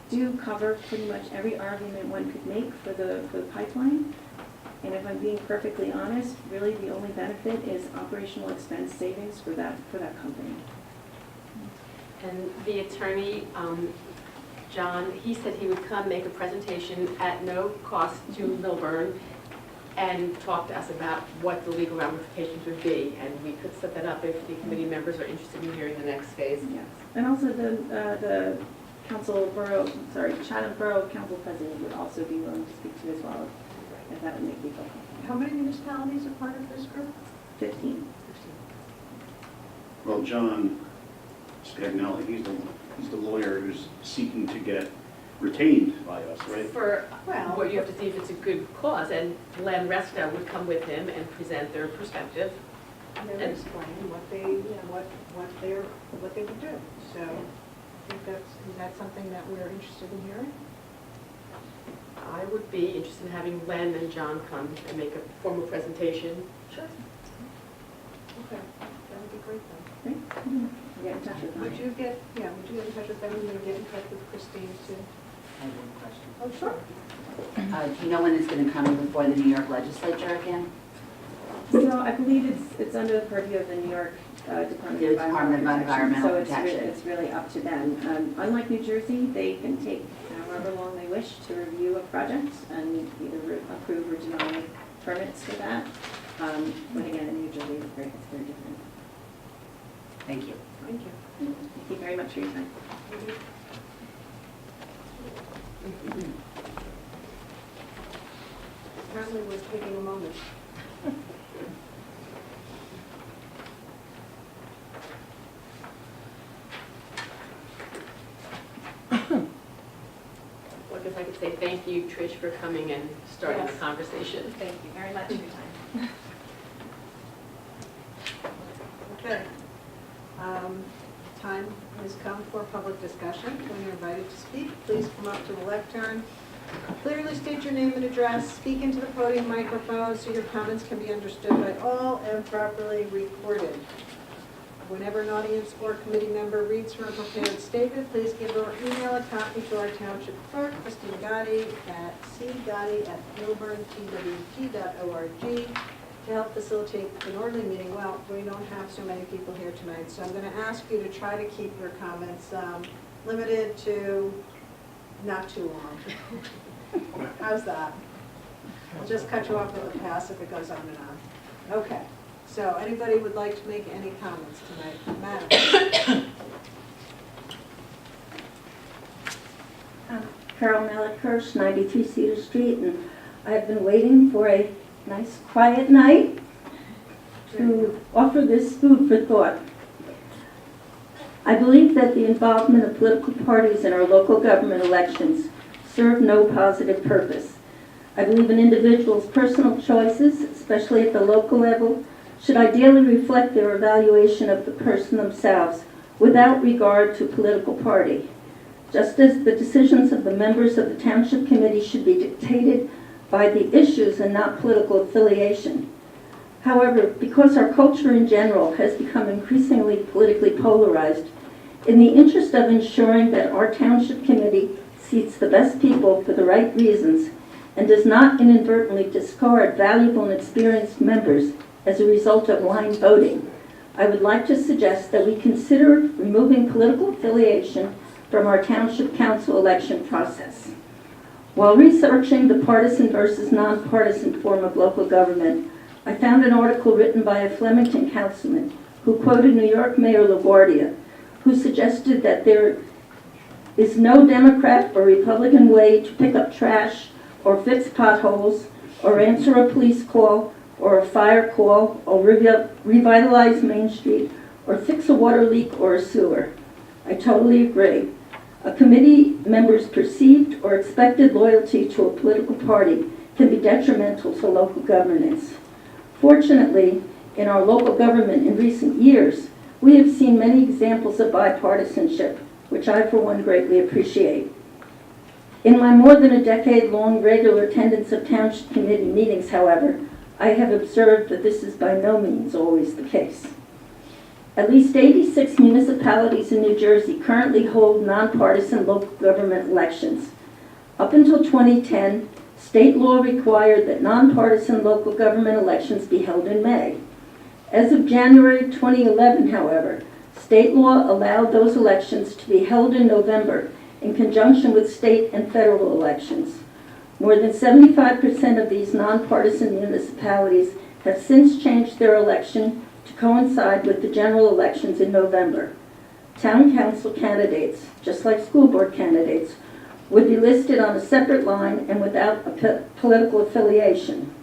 do cover pretty much every argument one could make for the pipeline. And if I'm being perfectly honest, really the only benefit is operational expense savings for that company. And the attorney, John, he said he would come make a presentation at no cost to Millburn and talk to us about what the legal ramifications would be. And we could set that up if the committee members are interested in hearing the next phase. Yes. And also the Chatham Borough Council President would also be willing to speak to as well, if that would make you feel comfortable. How many municipalities are part of this group? 15. Well, John Scagnelli, he's the lawyer who's seeking to get retained by us, right? For, Well- what you have to see if it's a good cause, and Len Resto would come with him and present their perspective. And they're And- explaining what they would do. So I think is that something that we're interested in hearing? I would be interested in having Len and John come and make a formal presentation. Sure. Okay, that would be great then. Great. Get in touch with them. Would you get in touch with them and then get in touch with Christine too? I have one question. Oh, sure. Do you know when it's going to come before the New York legislature again? So I believe it's under the purview of the New York Department The of Department of Environmental So Protection. it's really up to them. Unlike New Jersey, they can take however long they wish to review a project and either approve or deny permits for that. But again, in New Jersey, it's very different. Thank you. Thank you. Thank you very much for your time. Apparently we're taking a moment. Well, I guess I could say thank you, Trish, for coming and starting the Yes. conversation. Thank you very much for your time. Okay. Time has come for public discussion. When you're invited to speak, please come up to the lectern. Clearly state your name and address, speak into the podium microphone so your comments can be understood by all and properly recorded. Whenever an audience or committee member reads from a prepared statement, please give or email a copy to our township clerk, Christine Gotti, at cgotti@millburntwp.org to help facilitate an orderly meeting. Well, we don't have so many people here tonight, so I'm going to ask you to try to keep your comments limited to not too long. How's that? I'll just cut you off with a pass if it goes on and on. Okay, so anybody would like to make any comments tonight? Madam? Carol Malakirsch, 93 Cedar Street, and I've been waiting for a nice quiet night to offer this food for thought. I believe that the involvement of political parties in our local government elections serve no positive purpose. I believe an individual's personal choices, especially at the local level, should ideally reflect their evaluation of the person themselves without regard to political party. Just as the decisions of the members of the Township Committee should be dictated by the issues and not political affiliation. However, because our culture in general has become increasingly politically polarized, in the interest of ensuring that our Township Committee seats the best people for the right reasons and does not inadvertently discard valuable and experienced members as a result of line voting, I would like to suggest that we consider removing political affiliation from our Township Council election process. While researching the partisan versus nonpartisan form of local government, I found an article written by a Flemington councilman who quoted New York Mayor LaGuardia, who suggested that there is no Democrat or Republican way to pick up trash or fix potholes or answer a police call or a fire call or revitalize Main Street or fix a water leak or a sewer. I totally agree. A committee member's perceived or expected loyalty to a political party can be detrimental to local governance. Fortunately, in our local government in recent years, we have seen many examples of bipartisanship, which I, for one, greatly appreciate. In my more than a decade-long regular attendance of Township Committee meetings, however, I have observed that this is by no means always the case. At least 86 municipalities in New Jersey currently hold nonpartisan local government elections. Up until 2010, state law required that nonpartisan local government elections be held in May. As of January 2011, however, state law allowed those elections to be held in November in conjunction with state and federal elections. More than 75% of these nonpartisan municipalities have since changed their election to coincide with the general elections in November. Town council candidates, just like school board candidates, would be listed on a separate line and without a political affiliation.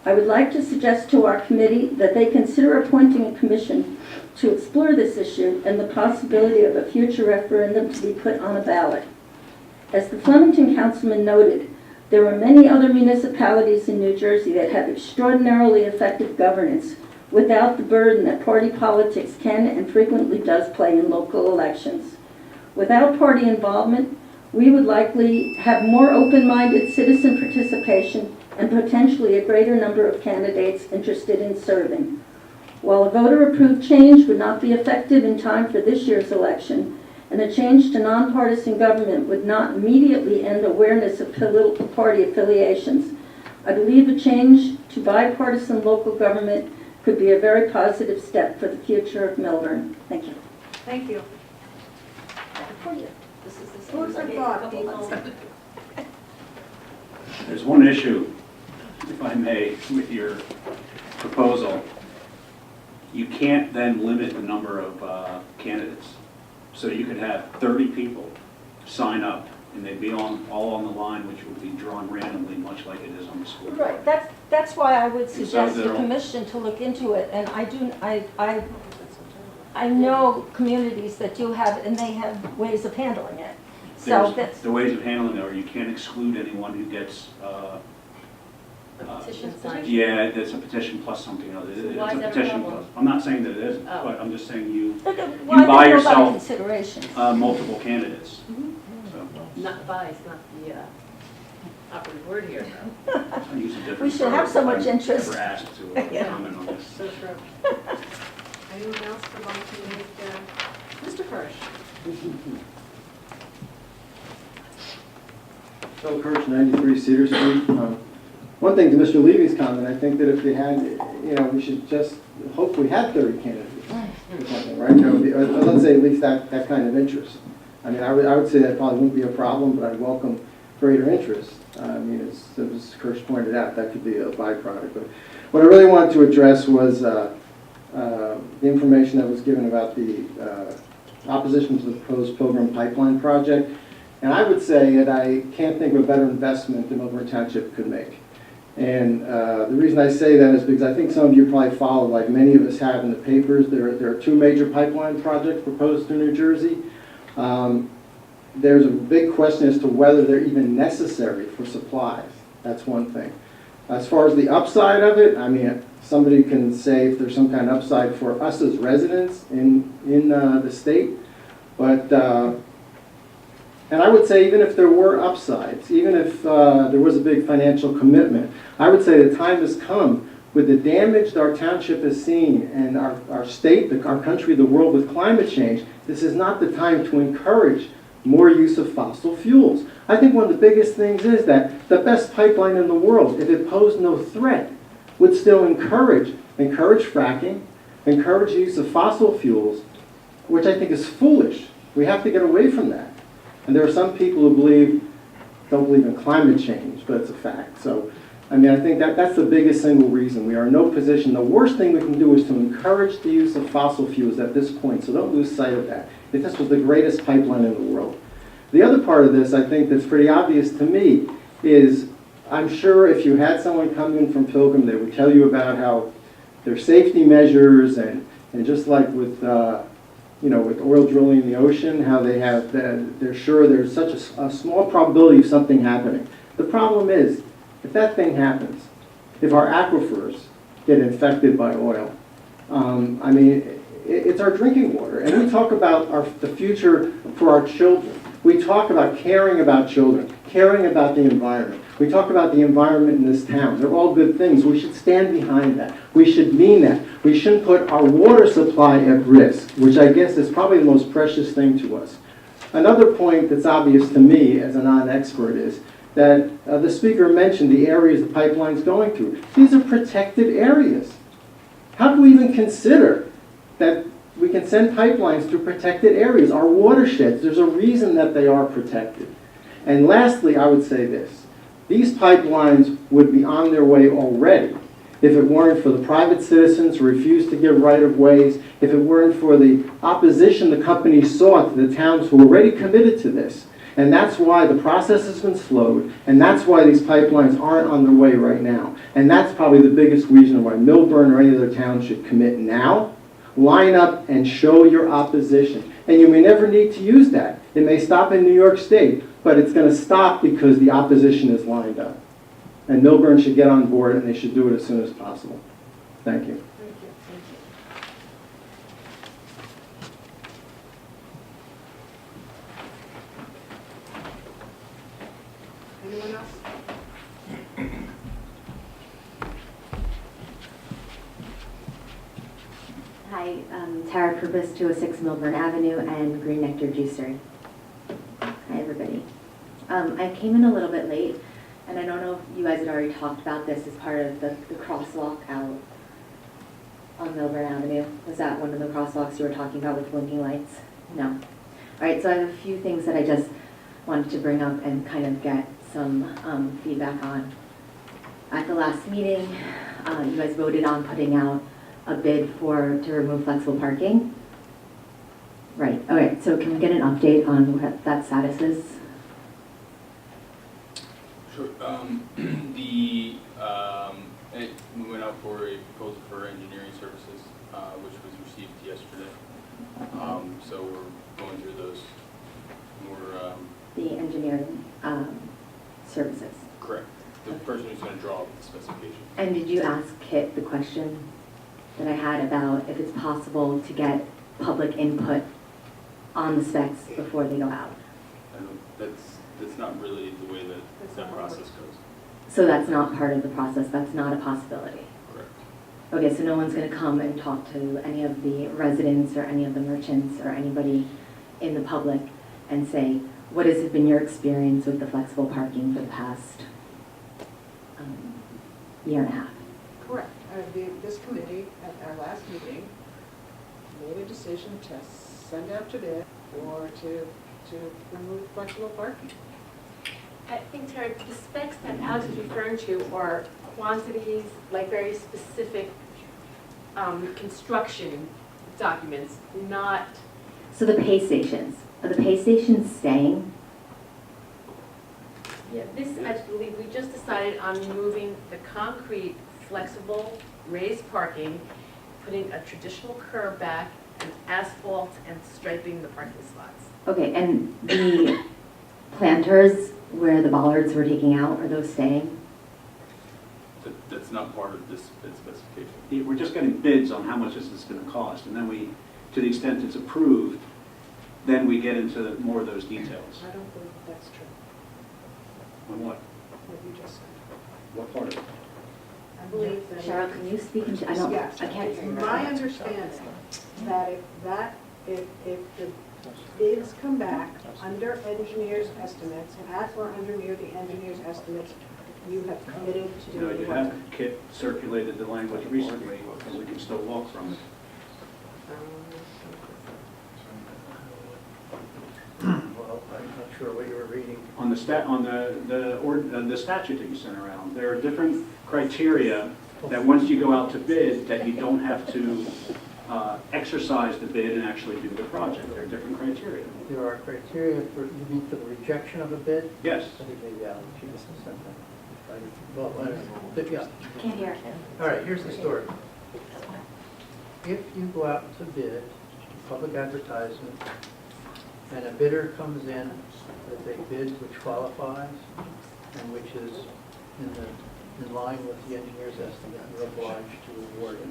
I would like to suggest to our committee that they consider appointing a commission to explore this issue and the possibility of a future referendum to be put on a ballot. As the Flemington councilman noted, there are many other municipalities in New Jersey that have extraordinarily effective governance without the burden that party politics can and frequently does play in local elections. Without party involvement, we would likely have more open-minded citizen participation and potentially a greater number of candidates interested in serving. While a voter-approved change would not be effective in time for this year's election, and a change to nonpartisan government would not immediately end awareness of political party affiliations, I believe a change to bipartisan local government could be a very positive step for the future of Millburn. Thank you. Thank you. This is the Food for thought, people. There's one issue, if I may, with your proposal. You can't then limit the number of candidates. So you could have 30 people sign up, and they'd be all on the line, which would be drawn randomly, much like it is on the school board. Right, that's why I would suggest the they're all- commission to look into it, and I know communities that do have, and they have ways of handling it. So There's that's, the ways of handling it, or you can't exclude anyone who gets, A petition signed. yeah, that's a petition plus something else. It's why a is that a petition problem? plus. I'm not saying that it isn't, Oh. but I'm just saying you well, I buy think there are a lot of yourself, considerations. multiple candidates. So Not bias, not the operative word here, though. I use a different. We should have so word. much I've interest. Never asked to Yeah. comment on this. So true. Anyone else would like to make, Mr. Kirsch? Phil Kirsch, 93 Cedar Street. One thing to Mr. Levy's comment, I think that if they had, we should just hope we had 30 candidates or something, right? Or let's say at least that kind of interest. I mean, I would say that probably wouldn't be a problem, but I'd welcome greater interest. I mean, as Kirsch pointed out, that could be a byproduct. But what I really wanted to address was the information that was given about the opposition to the proposed Pilgrim Pipeline project. And I would say that I can't think of a better investment that Millburn Township could make. And the reason I say that is because I think some of you probably followed, like many of us have in the papers, there are two major pipeline projects proposed through New Jersey. There's a big question as to whether they're even necessary for supplies. That's one thing. As far as the upside of it, I mean, somebody can say if there's some kind of upside for us as residents in the state, but and I would say even if there were upsides, even if there was a big financial commitment, I would say the time has come with the damage that our township has seen and our state, our country, the world with climate change. This is not the time to encourage more use of fossil fuels. I think one of the biggest things is that the best pipeline in the world, if it posed no threat, would still encourage fracking, encourage the use of fossil fuels, which I think is foolish. We have to get away from that. And there are some people who don't believe in climate change, but it's a fact. So, I mean, I think that's the biggest single reason. We are in no position. The worst thing we can do is to encourage the use of fossil fuels at this point, so don't lose sight of that. If this was the greatest pipeline in the world. The other part of this, I think, that's pretty obvious to me is I'm sure if you had someone come in from Pilgrim, they would tell you about how their safety measures and just like with with oil drilling in the ocean, how they're sure there's such a small probability of something happening. The problem is, if that thing happens, if our aquifers get infected by oil, I mean, it's our drinking water. And we talk about the future for our children. We talk about caring about children, caring about the environment. We talk about the environment in this town. They're all good things. We should stand behind that. We should mean that. We shouldn't put our water supply at risk, which I guess is probably the most precious thing to us. Another point that's obvious to me as a non-expert is that the speaker mentioned the areas the pipeline's going through. These are protected areas. How can we even consider that we can send pipelines through protected areas, our watersheds? There's a reason that they are protected. And lastly, I would say this. These pipelines would be on their way already if it weren't for the private citizens who refused to give right-of-ways, if it weren't for the opposition the companies sought to the towns who were already committed to this. And that's why the process has been slowed, and that's why these pipelines aren't on their way right now. And that's probably the biggest reason why Millburn or any other town should commit now, line up and show your opposition. And you may never need to use that. It may stop in New York State, but it's going to stop because the opposition is lined up. And Millburn should get on board, and they should do it as soon as possible. Thank you. Thank you. Anyone else? Hi, Tara Purpose, 206 Millburn Avenue and Green Nectar Juicery. Hi, everybody. I came in a little bit late, and I don't know if you guys had already talked about this as part of the crosswalk out on Millburn Avenue. Was that one of the crosswalks you were talking about with blinking lights? No. All right, so I have a few things that I just wanted to bring up and kind of get some feedback on. At the last meeting, you guys voted on putting out a bid to remove flexible parking. Right, all right, so can we get an update on what that status is? Sure. We went out for a proposal for engineering services, which was received yesterday. So we're going through those more. The engineering services. Correct. The person who's going to draw up the specification. And did you ask Kit the question that I had about if it's possible to get public input on the specs before they go out? That's not really the way that process goes. So that's not part of the process, that's not a possibility? Correct. Okay, so no one's going to come and talk to any of the residents or any of the merchants or anybody in the public and say, what has been your experience with the flexible parking for the past year and a half? Correct. This committee, at our last meeting, made a decision to send out to bid or to remove flexible parking. I think, Terry, the specs that Alex is referring to are quantities, like very specific construction documents, not... So the pay stations, are the pay stations staying? Yeah, this, I believe, we just decided on removing the concrete, flexible, raised parking, putting a traditional curb back, and asphalt, and striping the parking spots. Okay, and the planters where the bollards were taking out, are those staying? That's not part of this bid specification. We're just getting bids on how much this is going to cost, and then we, to the extent it's approved, then we get into more of those details. I don't believe that's true, On what? what you just said. What part of it? I believe that. Cheryl, can you speak into, I don't, Yes, I can't it's hear you. my understanding that if the bids come back under engineer's estimates, at or under near the engineer's estimates, you have committed to No, doing you the work. haven't circulated the language recently, and we can still walk from it. Well, I'm not sure what you were reading. On the the statute that you sent around, there are different criteria that once you go out to bid, that you don't have to exercise the bid and actually do the project. There are different criteria. There are criteria for, you mean for the rejection of a bid? Yes. I think maybe Alan, she just sent that. Well, I don't know. Yeah. Can't hear. All right, here's the story. If you go out to bid, public advertisement, and a bidder comes in with a bid which qualifies and which is in line with the engineer's estimate, you're obliged to award it.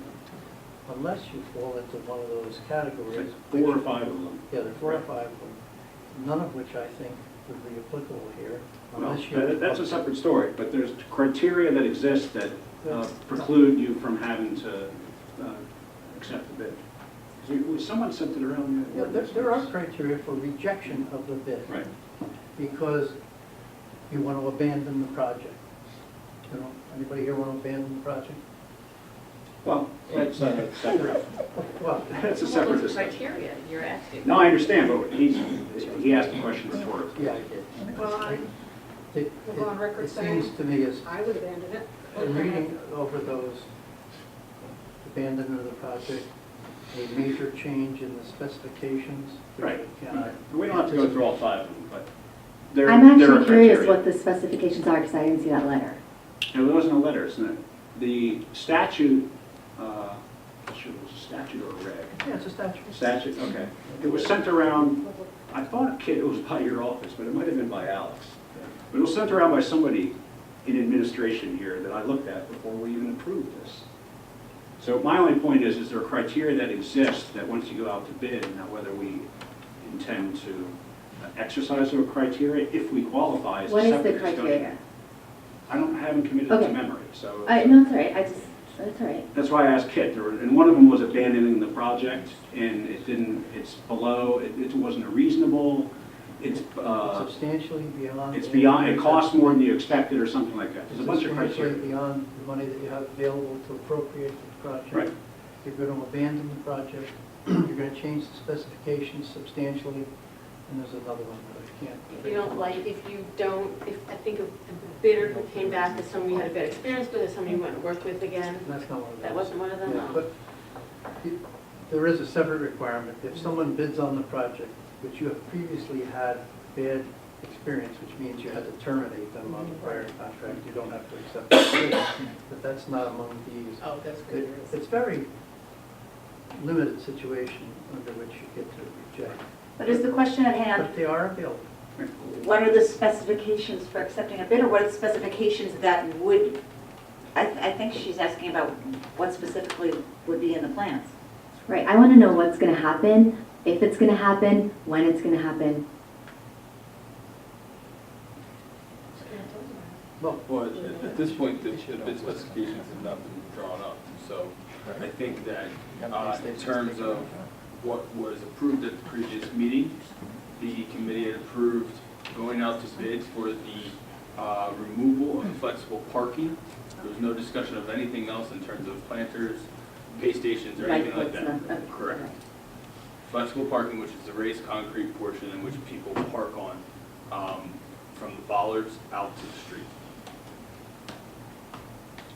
Unless you fall into one of those categories. 4 or 5 of them. Yeah, there are 4 or 5 of them, none of which I think would be applicable here. Well, Unless you. that's a separate story, but there's criteria that exist that preclude you from having to accept the bid. Someone sent it around. Yeah, there are criteria for rejection of the bid. Right. Because you want to abandon the project. You know, anybody here want to abandon the project? Well, that's separate. Well, That's a What separate was the discussion. criteria you're asking? No, I understand, but he asked the question rhetorically. yeah, I did. Well, It We'll go on record seems saying- to me as, I would abandon it. in reading over those abandonment of the project, a major change in the specifications. which Right. I cannot We don't have to go through all 5 of them, but there I'm there are actually curious criteria. what the specifications are, because I didn't see that letter. No, there wasn't a letter, isn't it? The statute, it was a statute or a reg? Yeah, it's a statute. Statute, okay. It was sent around, I thought it was by your office, but it might have been by Alex. But it was sent around by somebody in administration here that I looked at before we even approved this. So my only point is there criteria that exist that once you go out to bid, now whether we intend to exercise those criteria, if we qualify, is a What is the separate discussion. criteria? haven't committed to Okay. memory, so. No, it's all right, that's all right. That's why I asked Kit, and one of them was abandoning the project, and it's below, it wasn't a reasonable, it's Substantially beyond. it costs more than you expected, or something like that. There's a bunch of Substantially criteria. beyond the money that you have available to appropriate for the project. Right. You're going to abandon the project, you're going to change the specifications substantially, and there's another one that I can't. If you don't like, if I think of the bidder who came back as someone you had a bad experience with, or someone you wouldn't work with again, That's not one of those. that wasn't one of them? Yeah, No. but there is a separate requirement. If someone bids on the project, which you have previously had bad experience, which means you had to terminate them on the prior contract, you don't have to accept the bid. But that's not among these. Oh, that's good. It's very limited situation under which you get to reject. But is the question at hand, But they are available. what are the specifications for accepting a bid, or what are the specifications that would, I think she's asking about what specifically would be in the plans. Right, I want to know what's going to happen, if it's going to happen, when it's going to happen. Well, Well, at this point, the bid specifications have not been drawn up, so I think that in terms of what was approved at the previous meeting, the committee had approved going out to bids for the removal of flexible parking. There was no discussion of anything else in terms of planters, pay stations, or anything like that. Correct. Flexible parking, which is the raised concrete portion in which people park on, from the bollards out to the street.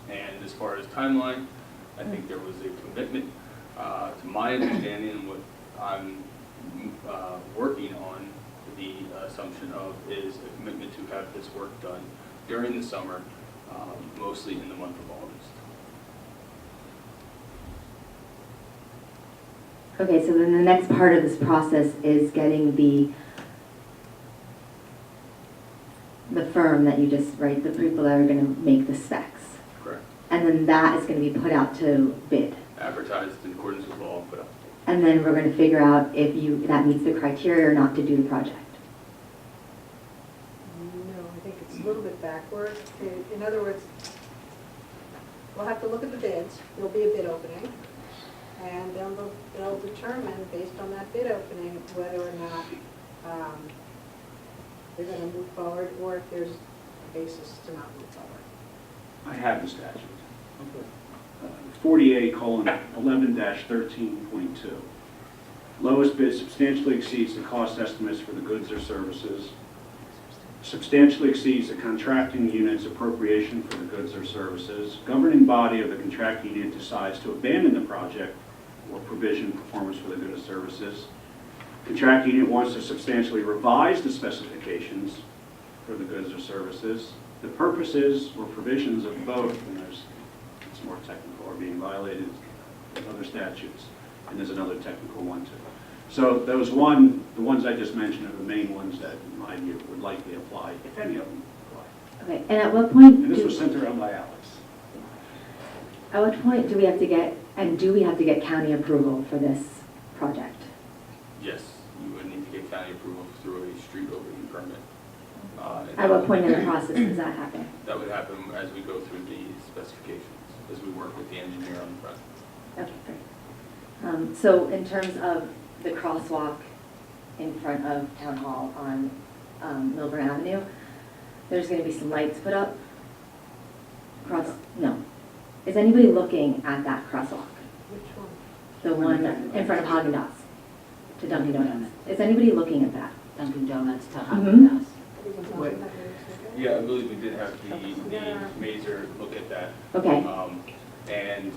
And as far as timeline, I think there was a commitment, to my understanding and what I'm working on, the assumption of is a commitment to have this work done during the summer, mostly in the month of August. Okay, so then the next part of this process is getting the firm that you just, right, the people that are going to make the specs. Correct. And then that is going to be put out to bid. Advertised in accordance with law and put up. And then we're going to figure out if that meets the criteria or not to do the project. No, I think it's a little bit backwards. In other words, we'll have to look at the bids. There'll be a bid opening. And they'll determine, based on that bid opening, whether or not they're going to move forward, or if there's a basis to not move forward. I have the statute. 48:11-13.2. Lowest bid substantially exceeds the cost estimates for the goods or services, substantially exceeds the contracting unit's appropriation for the goods or services, governing body of the contracting unit decides to abandon the project or provision performance for the goods or services. Contracting unit wants to substantially revise the specifications for the goods or services. The purposes or provisions of both, and it's more technical, are being violated with other statutes, and there's another technical one too. So the ones I just mentioned are the main ones that, in my view, would likely apply, if any of them apply. Okay, and at what point? And this was sent around by Alex. At what point do we have to get county approval for this project? Yes, you would need to get county approval through a street opening permit. At what point in the process does that happen? That would happen as we go through the specifications, as we work with the engineer on the project. Okay, great. So in terms of the crosswalk in front of Town Hall on Millburn Avenue, there's going to be some lights put up? No. Is anybody looking at that crosswalk? Which one? The one in front of Haagen-Dazs to Dunkin' Donuts? Is anybody looking at that? Dunkin' Donuts to Mhm. Haagen-Dazs. Wait. Yeah, I believe we did have the Mazer look at that. Okay. And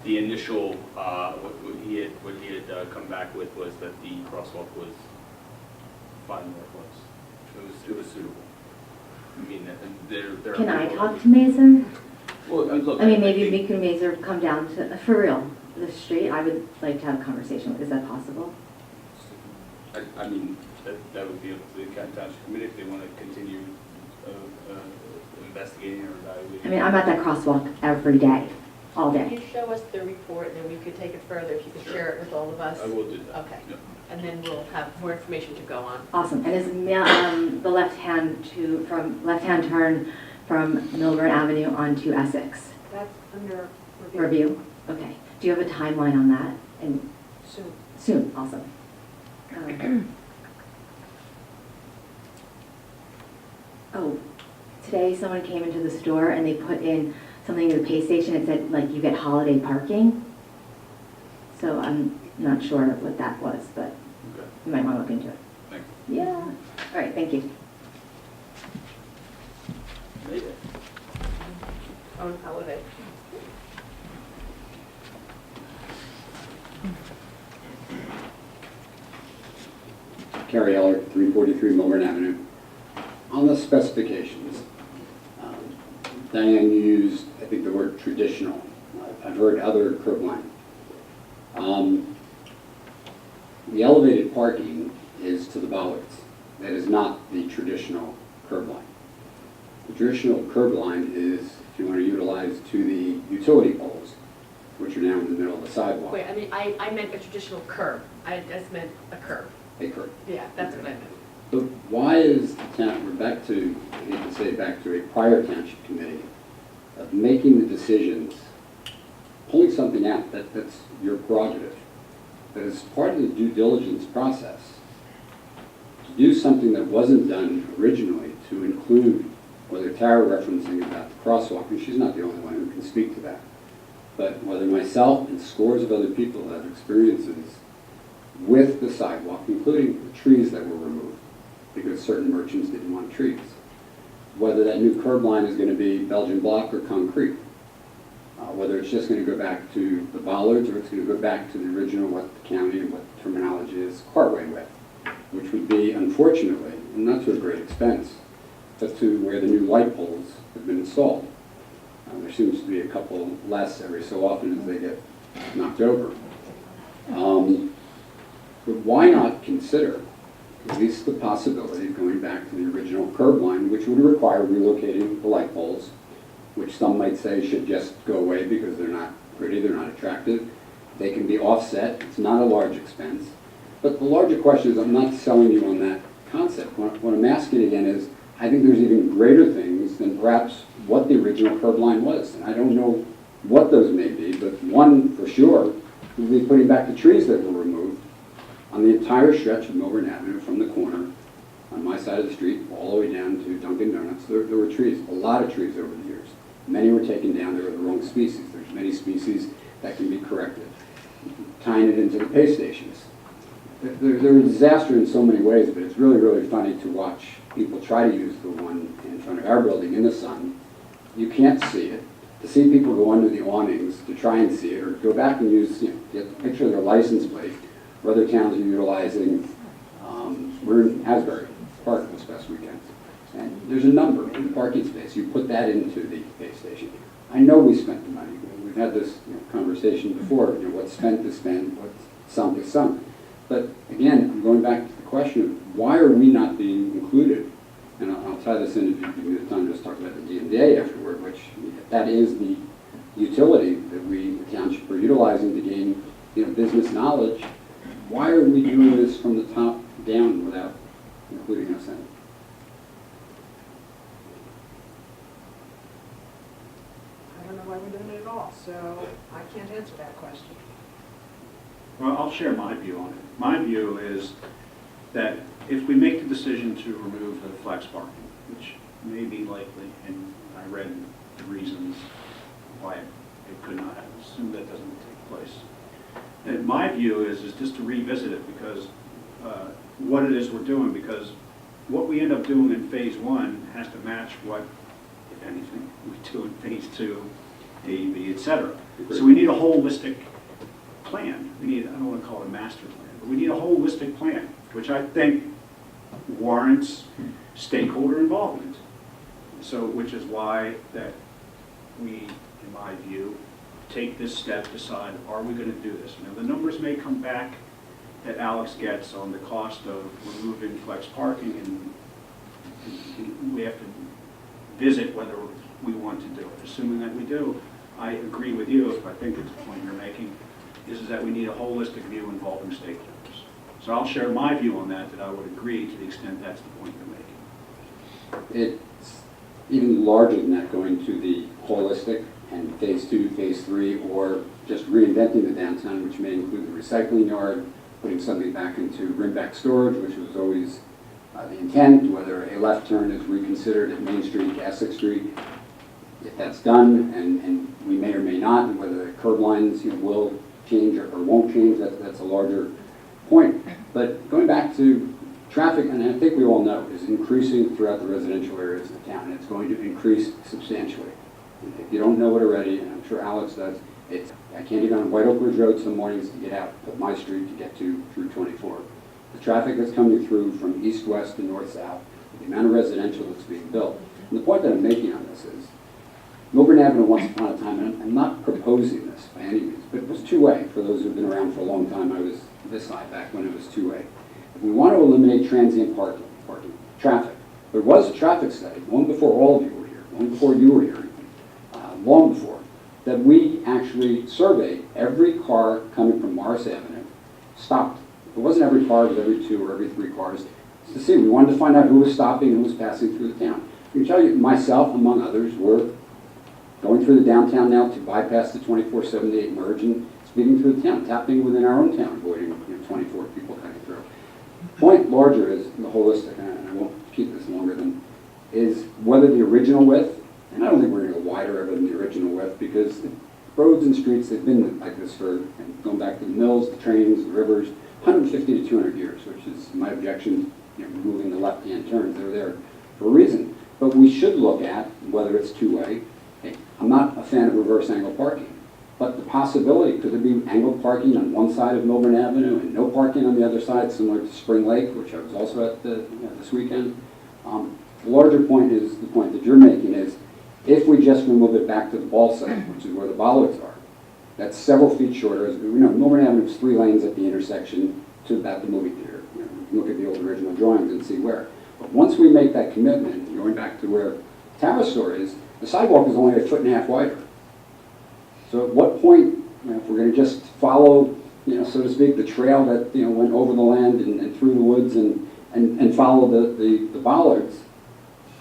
the initial, what he had come back with was that the crosswalk was fine where it was. It was suitable. I mean, they're. Can I talk to Mazer? Well, look. I mean, maybe we can Mazer come down to, for real, the street. I would like to have a conversation. Is that possible? I mean, that would be up to the township committee if they want to continue investigating or evaluating. I mean, I'm at that crosswalk every day, all Can day. you show us the report, and then we could take it further, if you could share it with all of us? I will do that. Okay. Yep. And then we'll have more information to go on. Awesome. And is the left-hand turn from Millburn Avenue onto Essex That's under review. review? Okay. Do you have a timeline on that? And Soon. soon, awesome. Oh, today someone came into the store and they put in something in the pay station. It said, like, you get holiday parking. So I'm not sure what that was, but Okay. you might want to look into it. Thanks. Yeah. All right, thank you. Made it. On holiday. Carrie Eller, 343 Millburn Avenue. On the specifications, Diane used, I think, the word traditional. I've heard other curb line. The elevated parking is to the bollards. That is not the traditional curb line. The traditional curb line is, if you want to utilize, to the utility poles, which are now in the middle of the sidewalk. Wait, I mean, I meant a traditional curb. I just meant a curb. A curb. Yeah, that's what I meant. But why is the town, we're back to, I hate to say back to a prior township committee, of making the decisions, pulling something out, that's your prerogative. But as part of the due diligence process, to do something that wasn't done originally, to include, whether Tara referencing about the crosswalk, and she's not the only one who can speak to that, but whether myself and scores of other people have experiences with the sidewalk, including the trees that were removed, because certain merchants didn't want trees. Whether that new curb line is going to be Belgian block or concrete. Whether it's just going to go back to the bollards or it's going to go back to the original, what the county and what the terminology is, cartway width. which would be, unfortunately, and not to a great expense, but to where the new light poles have been installed. There seems to be a couple less every so often as they get knocked over. But why not consider at least the possibility of going back to the original curb line, which would require relocating the light poles, which some might say should just go away because they're not pretty, they're not attractive. They can be offset, it's not a large expense. But the larger question is, I'm not selling you on that concept. What I'm asking again is, I think there's even greater things than perhaps what the original curb line was. And I don't know what those may be, but one for sure would be putting back the trees that were removed on the entire stretch of Millburn Avenue from the corner on my side of the street all the way down to Dunkin' Donuts. There were trees, a lot of trees over the years. Many were taken down, they were the wrong species. There's many species that can be corrected. Tying it into the pay stations. They're a disaster in so many ways, but it's really, really funny to watch people try to use the one in front of our building in the sun. You can't see it. To see people go under the awnings to try and see it, or go back and use, get a picture of their license plate, or other towns are utilizing, we're in Asbury Park this past weekend. And there's a number in the parking space. You put that into the pay station. I know we spent the money. We've had this conversation before. What's spent is spent, what's sunk is sunk. But again, I'm going back to the question of why are we not being included? And I'll tie this in if you give me the time to just talk about the DMDA afterward, which that is the utility that we, the township, are utilizing to gain business knowledge. Why are we doing this from the top down without including us in it? I don't know why we're doing it at all, so I can't answer that question. Well, I'll share my view on it. My view is that if we make the decision to remove the flex parking, which may be likely, and I read the reasons why it could not happen, assume that doesn't take place. And my view is just to revisit it because what it is we're doing, because what we end up doing in phase one has to match what, if anything, we do in phase two, A, B, et cetera. So we need a holistic plan. We need, I don't want to call it a master plan, but we need a holistic plan, which I think warrants stakeholder involvement. So, which is why that we, in my view, take this step, decide, are we going to do this? Now, the numbers may come back that Alex gets on the cost of removing flex parking, and we have to visit whether we want to do it. Assuming that we do, I agree with you, I think it's the point you're making, is that we need a holistic view involving stakeholders. So I'll share my view on that I would agree to the extent that's the point you're making. It's even larger than that, going to the holistic and phase two, phase three, or just reinventing the downtown, which may include the recycling yard, putting something back into bring-back storage, which was always the intent, whether a left turn is reconsidered at Main Street, Essex Street. If that's done, and we may or may not, and whether the curb lines will change or won't change, that's a larger point. But going back to traffic, and I think we all know, is increasing throughout the residential areas of the town, and it's going to increase substantially. If you don't know it already, and I'm sure Alex does, I can't even on White Oak Ridge Road some mornings to get out of my street to get to through 24. The traffic that's coming through from east-west and north-south, the amount of residential that's being built. And the point that I'm making on this is, Millburn Avenue once upon a time, and I'm not proposing this by any means, but it was two-way. For those who've been around for a long time, I was this side back when it was two-way. If we want to eliminate transient parking, traffic, there was a traffic study long before all of you were here, long before you were here, long before, that we actually surveyed every car coming from Morris Avenue, stopped. It wasn't every car, it was every 2 or every 3 cars, to see. We wanted to find out who was stopping and who was passing through the town. I can tell you, myself, among others, were going through the downtown now to bypass the 2478 merge and speeding through the town, tapping within our own town, avoiding 24 people coming through. Point larger is the holistic, and I won't keep this longer than, is whether the original width, and I don't think we're going to go wider ever than the original width, because the roads and streets have been like this for, going back to the mills, the trains, the rivers, 150 to 200 years, which is my objection, removing the left-hand turns. They're there for a reason. But we should look at whether it's two-way. Hey, I'm not a fan of reverse angle parking. But the possibility, could there be angled parking on one side of Millburn Avenue and no parking on the other side, similar to Spring Lake, which I was also at this weekend? The larger point is, the point that you're making is, if we just remove it back to the ball site, which is where the bollards are, that's several feet shorter. As we know, Millburn Avenue is 3 lanes at the intersection to about the movie theater. You know, you can look at the old original drawings and see where. But once we make that commitment, going back to where Tara's store is, the sidewalk is only 1.5 feet wider. So at what point, you know, if we're going to just follow, you know, so to speak, the trail that, you know, went over the land and through the woods and follow the bollards,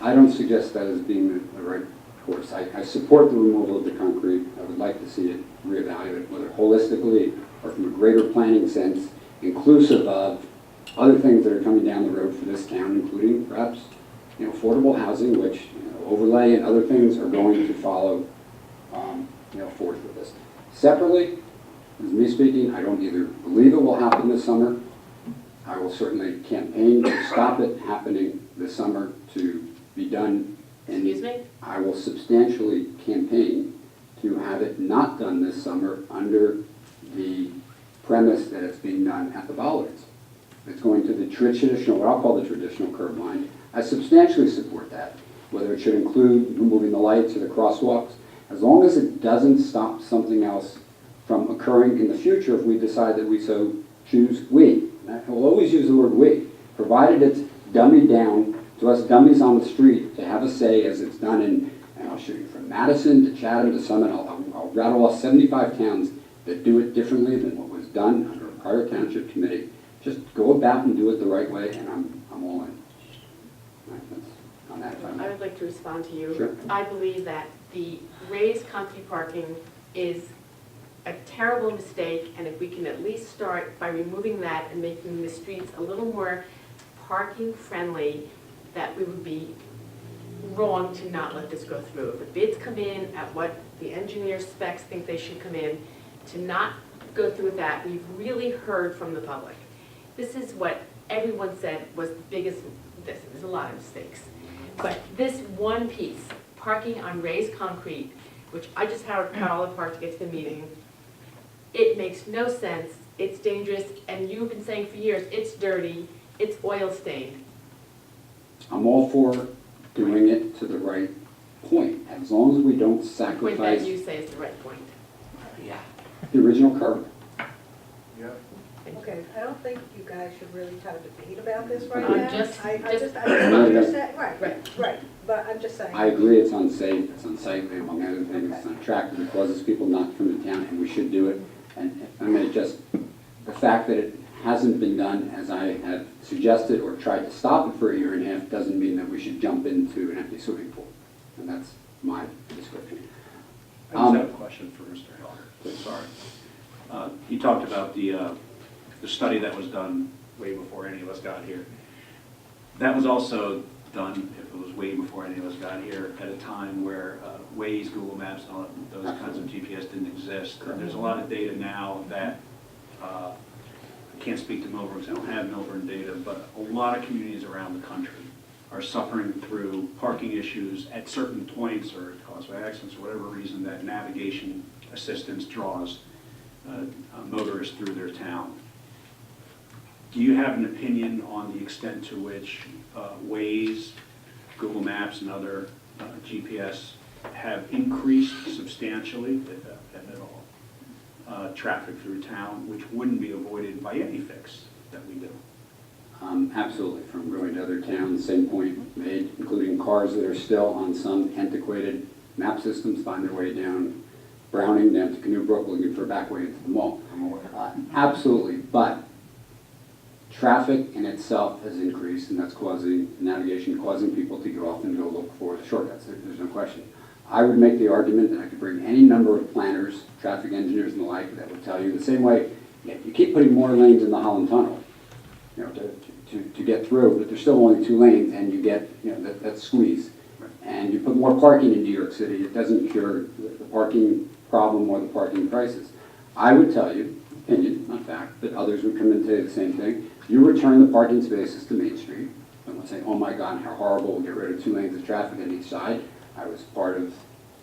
I don't suggest that as being the right course. I support the removal of the concrete. I would like to see it reevaluated, whether holistically or from a greater planning sense, inclusive of other things that are coming down the road for this town, including perhaps, you know, affordable housing, which, you know, overlay and other things are going to follow, you know, forth with this. Separately, as me speaking, I don't either believe it will happen this summer. I will certainly campaign to stop it happening this summer, to be done. Excuse me? I will substantially campaign to have it not done this summer under the premise that it's being done at the bollards. It's going to the traditional, what I'll call the traditional curb line. I substantially support that, whether it should include removing the lights or the crosswalks, as long as it doesn't stop something else from occurring in the future if we decide that we so choose. We. I will always use the word we, provided it's dummied down to us dummies on the street to have a say as it's done in, and I'll show you from Madison to Chatham to Summit. I'll rattle off 75 towns that do it differently than what was done under a prior township committee. Just go about and do it the right way, and I'm all in. Right, that's on that time. I would like to respond to you. Sure. I believe that the raised concrete parking is a terrible mistake, and if we can at least start by removing that and making the streets a little more parking friendly, that we would be wrong to not let this go through. If the bids come in at what the engineer specs think they should come in, to not go through with that, we've really heard from the public. This is what everyone said was the biggest, there's a lot of mistakes. But this one piece, parking on raised concrete, which I just had parallel park to get to the meeting, it makes no sense, it's dangerous, and you've been saying for years, it's dirty, it's oil stained. I'm all for doing it to the right point, as long as we don't The point sacrifice that you say is the right point. the original curb. Okay, I don't think you guys should really have a debate about this right I'm now. just- I just- just saying, right, but I'm just saying. I agree it's unsafe, it's unsightly, among other things, it's unattractive, it causes people not to come to town, and we should do it. And I mean, just the fact that it hasn't been done as I have suggested or tried to stop it for a year and a half doesn't mean that we should jump into an empty swimming pool. And that's my description. I just have a question for Mr. Heller. Sorry. He talked about the study that was done way before any of us got here. That was also done, if it was way before any of us got here, at a time where Waze, Google Maps, and all those kinds of GPS didn't exist. And there's a lot of data now that, I can't speak to Millburn because I don't have Millburn data, but a lot of communities around the country are suffering through parking issues at certain points or caused by accidents or whatever reason that navigation assistance draws motorists through their town. Do you have an opinion on the extent to which Waze, Google Maps, and other GPS have increased substantially, if at all, traffic through town, which wouldn't be avoided by any fix that we do? Absolutely, from going to other towns, same point made, including cars that are still on some antiquated map systems, find their way down Browning, down to Canoe Brook, looking for a back way into the mall. Absolutely, but traffic in itself has increased, and that's causing navigation, causing people to go off and go look for the shortcuts. There's no question. I would make the argument that I could bring any number of planners, traffic engineers and the like, that would tell you the same way, you keep putting more lanes in the Holland Tunnel, you know, to get through, but there's still only 2 lanes, and you get, you know, that squeeze. And you put more parking in New York City, it doesn't cure the parking problem or the parking crisis. I would tell you, opinion, not fact, but others would come and say the same thing. You return the parking spaces to Main Street, and would say, oh my God, how horrible, we'll get rid of 2 lanes of traffic on each side. I was part of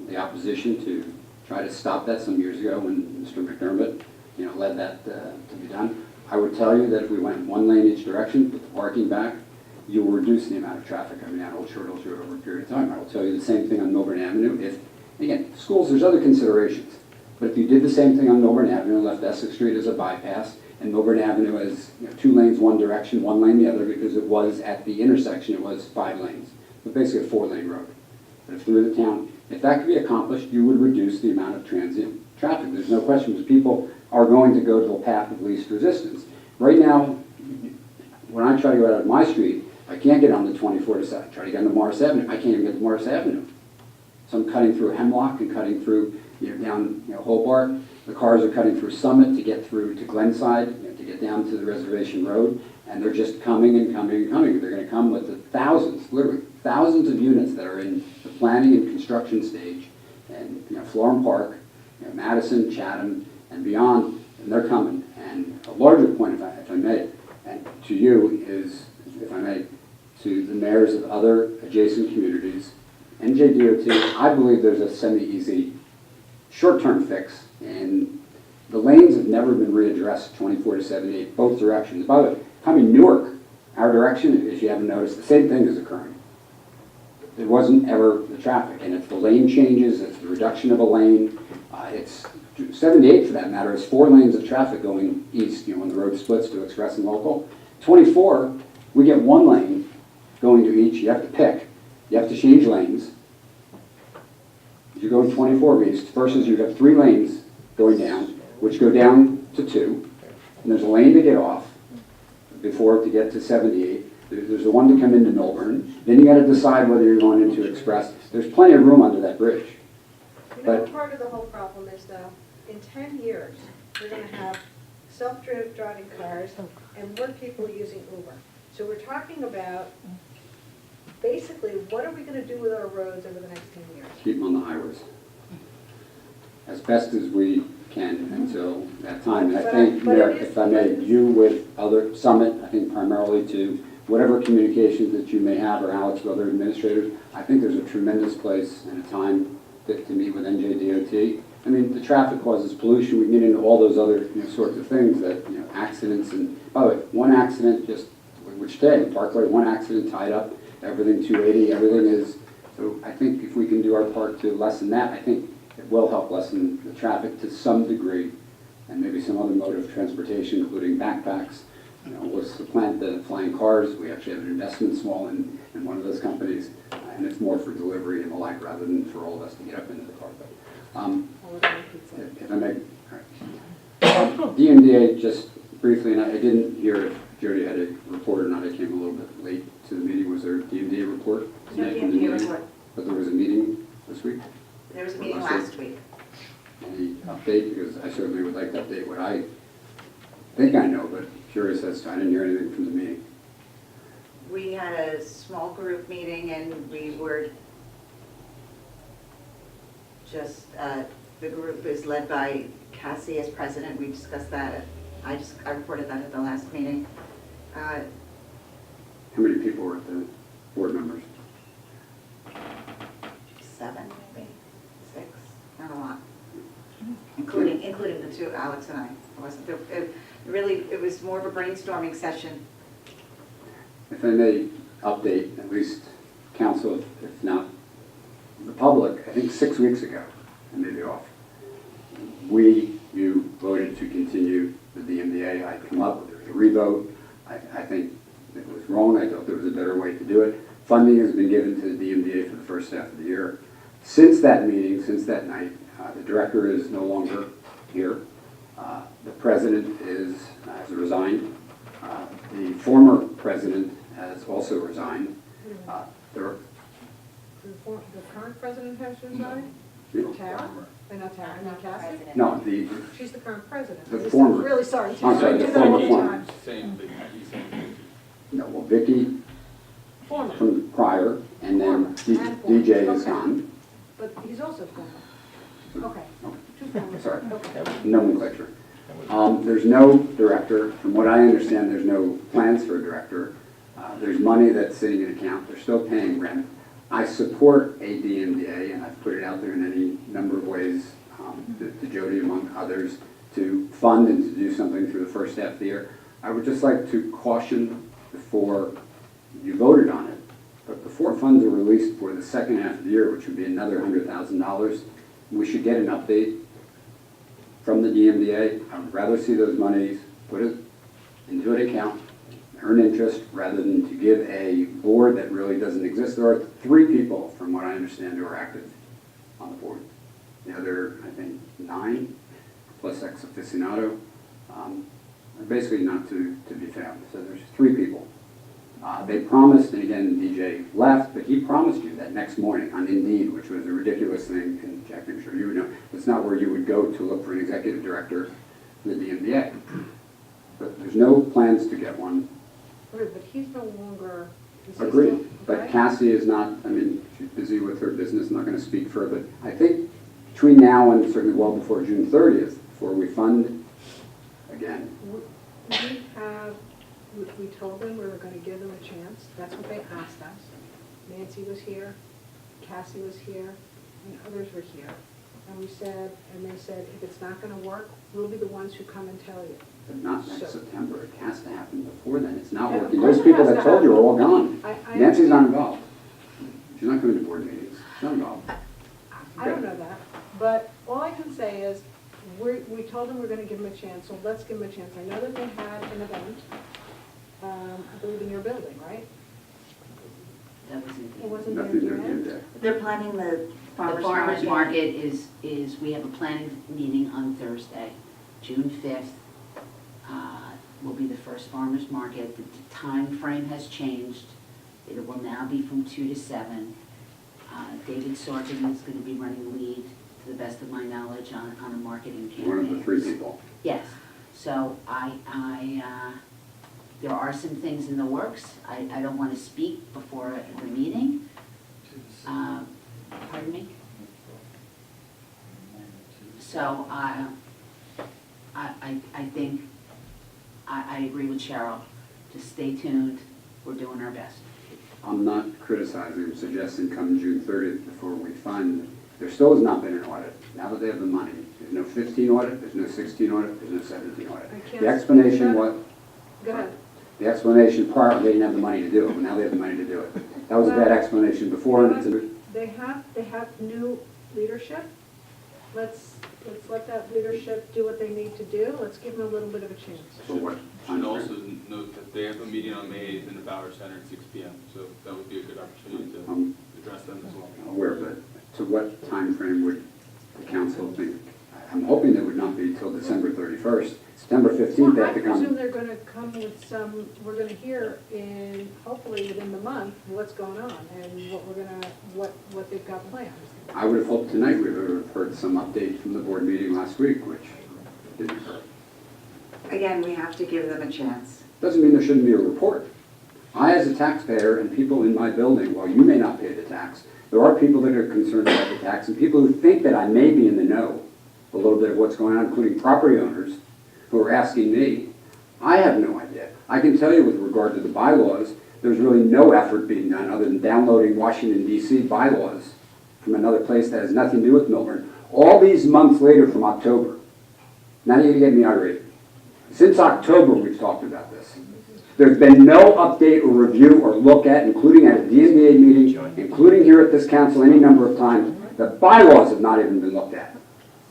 the opposition to tried to stop that some years ago when Mr. McDermott, led that to be done. I would tell you that if we went one lane each direction, put the parking back, you will reduce the amount of traffic coming down Old Churchill Road over a period of time. I will tell you the same thing on Millburn Avenue. If, again, schools, there's other considerations. But if you did the same thing on Millburn Avenue and left Essex Street as a bypass, and Millburn Avenue as 2 lanes one direction, 1 lane the other, because it was at the intersection, it was 5 lanes. But basically a 4-lane road. But if through the town, if that could be accomplished, you would reduce the amount of transient traffic. There's no question, because people are going to go to the path of least resistance. Right now, when I try to go out of my street, I can't get on the 24 to 7. Try to get onto Morris Avenue. I can't even get to Morris Avenue. So I'm cutting through Hemlock and cutting through down Hobart. The cars are cutting through Summit to get through to Glenside, to get down to the Reservation Road, and they're just coming and coming and coming. They're going to come with the thousands, literally thousands of units that are in the planning and construction stage, and Florham Park, Madison, Chatham, and beyond, and they're coming. And a larger point, if I may, and to you is, if I may, to the mayors of other adjacent communities, NJDOT, I believe there's a semi-easy short-term fix, and the lanes have never been readdressed 24 to 78, both directions. By the way, coming Newark, our direction, if you haven't noticed, the same thing is occurring. There wasn't ever the traffic, and if the lane changes, it's the reduction of a lane. It's 78, for that matter, is 4 lanes of traffic going east, when the road splits to express and local. 24, we get 1 lane going to each. You have to pick. You have to change lanes. If you go 24 east versus you have 3 lanes going down, which go down to 2, and there's a lane to get off before to get to 78. There's the one to come into Millburn. Then you got to decide whether you're going into Express. There's plenty of room under that bridge. What part of the whole problem is, though, in 10 years, we're going to have self-driving cars and more people using Uber. So we're talking about, basically, what are we going to do with our roads over the next 10 years? Keep them on the highways as best as we can until that time. And I think, Mayor, if I may, you with other Summit, I think primarily to whatever communications that you may have, or Alex with other administrators, I think there's a tremendous place and a time to meet with NJDOT. I mean, the traffic causes pollution. We get into all those other sorts of things that, accidents. And by the way, one accident just, which day, Parkway, 1 accident tied up, everything 280, everything is. So I think if we can do our part to lessen that, I think it will help lessen the traffic to some degree, and maybe some other mode of transportation, including backpacks. Let's plant the flying cars. We actually have an investment small in one of those companies, and it's more for delivery and the like rather than for all of us to get up into the car. But, if I may, DMDA, just briefly, and I didn't hear if Jody had a report or not. I came a little bit late to the meeting. Was there a DMDA report? No DMDA report. But there was a meeting this week? There was a meeting last week. Any update? Because I certainly would like to update what I think I know, but curious as to, I didn't hear anything from the meeting. We had a small group meeting, and we were just, the group is led by Cassie as president. We discussed that. I reported that at the last meeting. How many people were at the board members? 7, maybe 6, not a lot, including the 2, Alex and I. I wasn't there. It was more of a brainstorming session. If I may update, at least council, if not the public, I think 6 weeks ago, I may be off, you voted to continue the DMDA. I'd come up with a revote. I think it was wrong. I thought there was a better way to do it. Funding has been given to the DMDA for the first half of the year. Since that meeting, since that night, the director is no longer here. The president has resigned. The former president has also resigned. The current president has resigned? Tara? Not Tara, not Cassie? No, She's the current president. The former. Really sorry, I'm Tara. sorry, I the do that all former. the time. Same. No, well, Vicky Former. from prior, and then Former. And former. DJ is Okay. gone. But he's also former. Okay. Two formers. Sorry, Okay. nomenclature. There's no director. From what I understand, there's no plans for a director. There's money that's sitting in account. They're still paying rent. I support a DMDA, and I've put it out there in any number of ways to Jody among others, to fund and to do something through the first half of the year. I would just like to caution before you voted on it, but before funds are released for the second half of the year, which would be another $100,000, we should get an update from the DMDA. I would rather see those monies put it into an account, earn interest, rather than to give a board that really doesn't exist. There are 3 people, from what I understand, who are active on the board. The other, I think, 9, plus ex aficionado, are basically not to be found. So there's 3 people. They promised, and again, DJ left, but he promised you that next morning on Indeed, which was a ridiculous thing, and Jack, I'm sure you would know, it's not where you would go to look for an executive director for the DMDA. But there's no plans to get one. Right, but he's no longer. Agreed. But okay? Cassie is not, I mean, she's busy with her business, I'm not going to speak for her, but I think between now and certainly well before June 30th, before we fund again. We told them we were going to give them a chance. That's what they asked us. Nancy was here, Cassie was here, and others were here. And we said, and they said, if it's not going to work, we'll be the ones who come and tell you. But not next September, it has to happen before then, it's not Yeah, working. of course Those it people has that to told you are happen. all gone. I Nancy's not understand. involved. She's not coming to board meetings, she's not involved. I don't know that, but all I can say is, we told them we're going to give them a chance, so let's give them a chance. I know that they had an event, I believe in your building, right? That was it. It wasn't there Nothing at there the to do end? there. They're planning the The farmer's market is, we have a planning meeting on Thursday, June 5th. Will be the first farmer's market. The time frame has changed. It will now be from 2 to 7. David Sorkin is going to be running lead, to the best of my knowledge, on a marketing campaign. One of the 3 people. Yes, so there are some things in the works. I don't want to speak before the meeting. Pardon me? So I think, I agree with Cheryl. Just stay tuned. We're doing our best. I'm not criticizing, I'm suggesting come June 30th before we fund. There still has not been an audit. Now that they have the money, there's no 15 audit, there's no 16 audit, there's no 17 I audit. can't The explanation speak to was, Go ahead. the explanation prior, they didn't have the money to do it, but now they have the money to do it. That was a bad explanation before, and it's a, They have new leadership. Let's let that leadership do what they need to do. Let's give them a little bit of a chance. for what Should time also frame? note that they have a meeting on May 8th in the Bauer Center at 6 p.m., so that would be a good opportunity to address them as well. Aware, but to what time frame would the council think? I'm hoping it would not be till December 31st. September 15th, they Well, I have to presume come. they're going to come with some, we're going to hear hopefully within the month, what's going on and what they've got planned. I would have hoped tonight we would have heard some update from the board meeting last week, which didn't occur. Again, we have to give them a chance. Doesn't mean there shouldn't be a report. I, as a taxpayer, and people in my building, while you may not pay the tax, there are people that are concerned about the tax, and people who think that I may be in the know a little bit of what's going on, including property owners, who are asking me. I have no idea. I can tell you with regard to the bylaws, there's really no effort being done other than downloading Washington, D.C. bylaws from another place that has nothing to do with Millburn. All these months later from October. Now you're going to get me irate. Since October, we've talked about this. There's been no update or review or look at, including at a DMDA meeting, including here at this council any number of times. The bylaws have not even been looked at.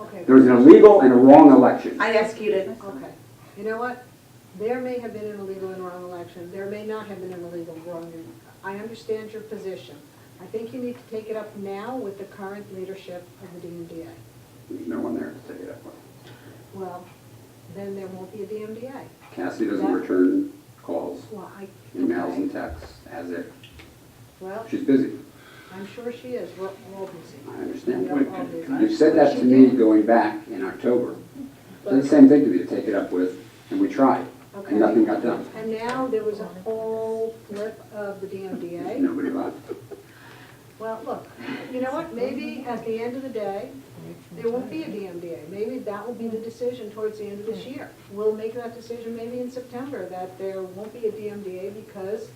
Okay. There's an illegal and a wrong election. I'd ask you to, Okay. You know what? There may have been an illegal and wrong election. There may not have been an illegal and wrong. I understand your position. I think you need to take it up now with the current leadership of the DMDA. There's no one there to take it up with. Well, then there won't be a DMDA. Cassie doesn't return calls, Well, emails, okay. and texts as if Well, she's busy. I'm sure she is. We're all busy. I understand. We are all busy. You said that to me going back in October. It's the same thing to me to take it up with, and we tried, Okay. and nothing got done. And now there was a whole flip of the DMDA. Nobody left. Well, look, you know what? Maybe at the end of the day, there won't be a DMDA. Maybe that will be the decision towards the end of this year. We'll make that decision maybe in September, that there won't be a DMDA because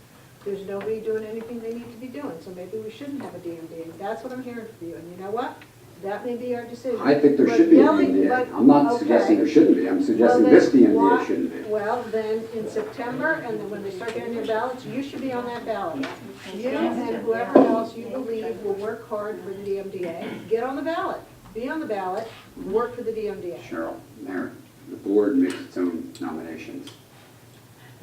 there's nobody doing anything they need to be doing. So maybe we shouldn't have a DMDA. That's what I'm hearing from you. And you know what? That may be our decision. I think there But should be a yelling- DMDA. but- I'm not okay. suggesting there shouldn't be, I'm Well, suggesting then this DMDA why- shouldn't be. Well, then, in September, and then when they start getting their ballots, you should be on that ballot. You and whoever else you believe will work hard for the DMDA, get on the ballot. Be on the ballot, work for the DMDA. Cheryl, Mayor, the board makes its own nominations.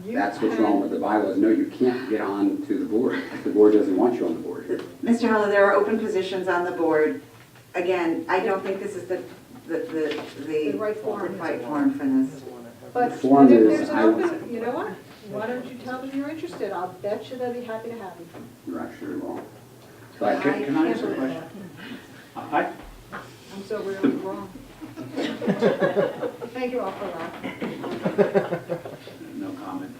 You That's what's can- wrong with the bylaws. No, you can't get on to the board. The board doesn't want you on the board. Mr. Hollow, there are open positions on the board. Again, I don't think this is the right forum. right forum for this. But The form but if is, there's an I- open, you know what? Why don't you tell them you're interested? I'll bet you they'll be happy to have you. You're actually wrong. But Can I ask a can't believe question? I, I'm so really wrong. Thank you all for laughing. no comment.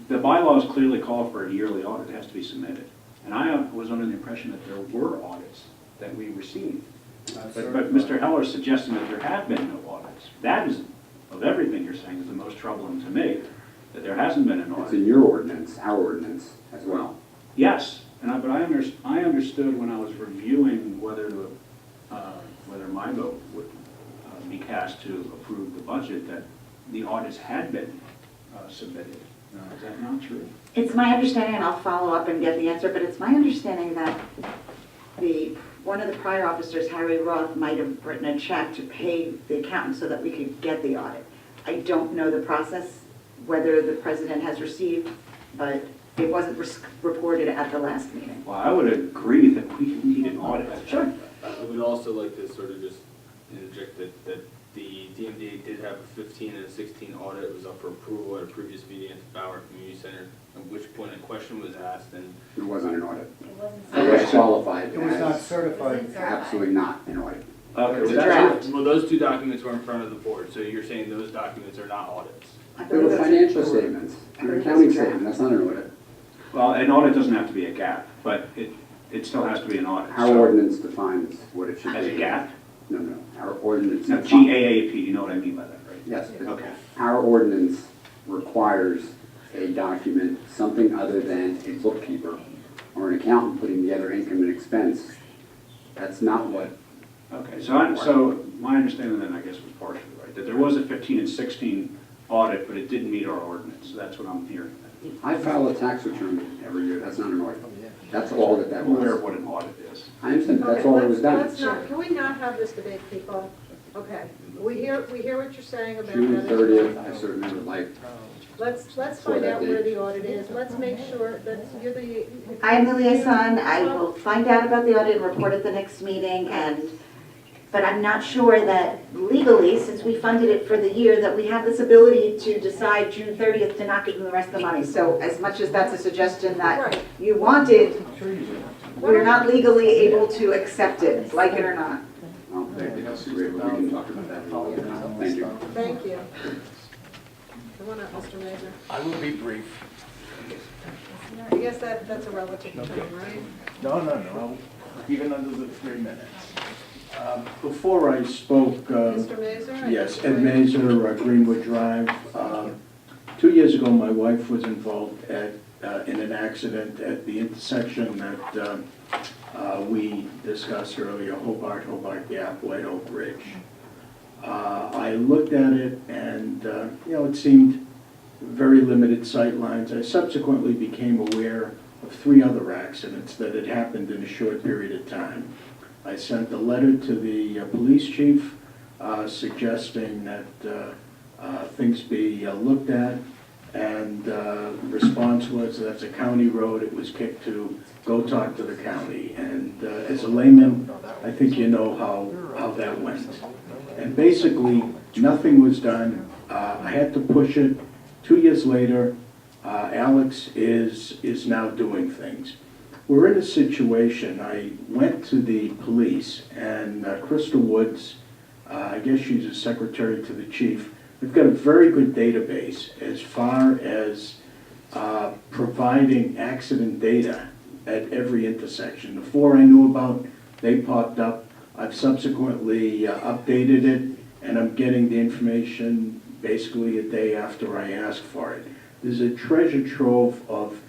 The bylaws clearly call for a yearly audit, it has to be submitted. And I was under the impression that there were audits that we received. But Mr. Heller's suggesting that there have been no audits. That is, of everything you're saying, is the most troubling to me, that there hasn't been an it's audit. in your ordinance, our ordinance as well. Yes, but I understood when I was reviewing whether my vote would be cast to approve the budget, that the audits had been submitted. Is that not true? It's my understanding, and I'll follow up and get the answer, but it's my understanding that one of the prior officers, Harry Roth, might have written a check to pay the accountant so that we could get the audit. I don't know the process, whether the president has received, but it wasn't reported at the last meeting. Well, I would agree that we need an audit. Sure. I would also like to sort of just interject that the DMDA did have a 15 and a 16 audit. It was up for approval at a previous meeting at the Bauer Community Center, at which point a question was asked, and There wasn't an audit. It wasn't It was qualified It was not as certified. absolutely not an audit. Okay, It's well, a that's- draft. well, those two documents were in front of the board, so you're saying those documents are not audits? I They believe were that's- financial statements, they're accounting statements, that's not an audit. Well, an audit doesn't have to be a gap, but it still has to be an audit. Our So- ordinance defines what it should be. As a gap? No, no, our ordinance. No, GAAP, you know what I mean by that, right? Yes, Okay. our ordinance requires a document, something other than a bookkeeper or an accountant putting together income and expense. That's not what, Okay, so my understanding then, I guess, was partially right, that there was a 15 and 16 audit, but it didn't meet our ordinance, so that's what I'm hearing. I file a tax return every year, that's not an audit. That's all that I'm aware of was. what an audit is. I understand, but that's Okay, all that was let's done. not, can we not have this debate, people? Okay, we hear what you're saying about June that. 30th, I certainly would like, Let's For find that out where date. the audit is. Let's make sure that you're the. I am the liaison. I will find out about the audit and report at the next meeting, but I'm not sure that legally, since we funded it for the year, that we have this ability to decide June 30th to not give them the rest of the money. So as much as that's a suggestion that Right. you wanted, we're not legally able to accept it, like it or not. well, I disagree, but we can talk about that another time. Thank you. Thank you. Come on up, Mr. Major. I will be brief. I guess that's a relative term, right? No, even under the 3 minutes. Before I spoke, Mr. Mazur? yes, Ed Mazur, Greenwood Drive. 2 years ago, my wife was involved in an accident at the intersection that we discussed earlier, Hobart Gap, White Oak Ridge. I looked at it and, it seemed very limited sight lines. I subsequently became aware of 3 other accidents that had happened in a short period of time. I sent a letter to the police chief suggesting that things be looked at, and the response was that's a county road, it was kicked to go talk to the county. And as a layman, I think you know how that went. And basically, nothing was done. I had to push it. 2 years later, Alex is now doing things. We're in a situation, I went to the police, and Crystal Woods, I guess she's a secretary to the chief, we've got a very good database as far as providing accident data at every intersection. The 4 I knew about, they popped up. I've subsequently updated it, and I'm getting the information basically a day after I ask for it. There's a treasure trove of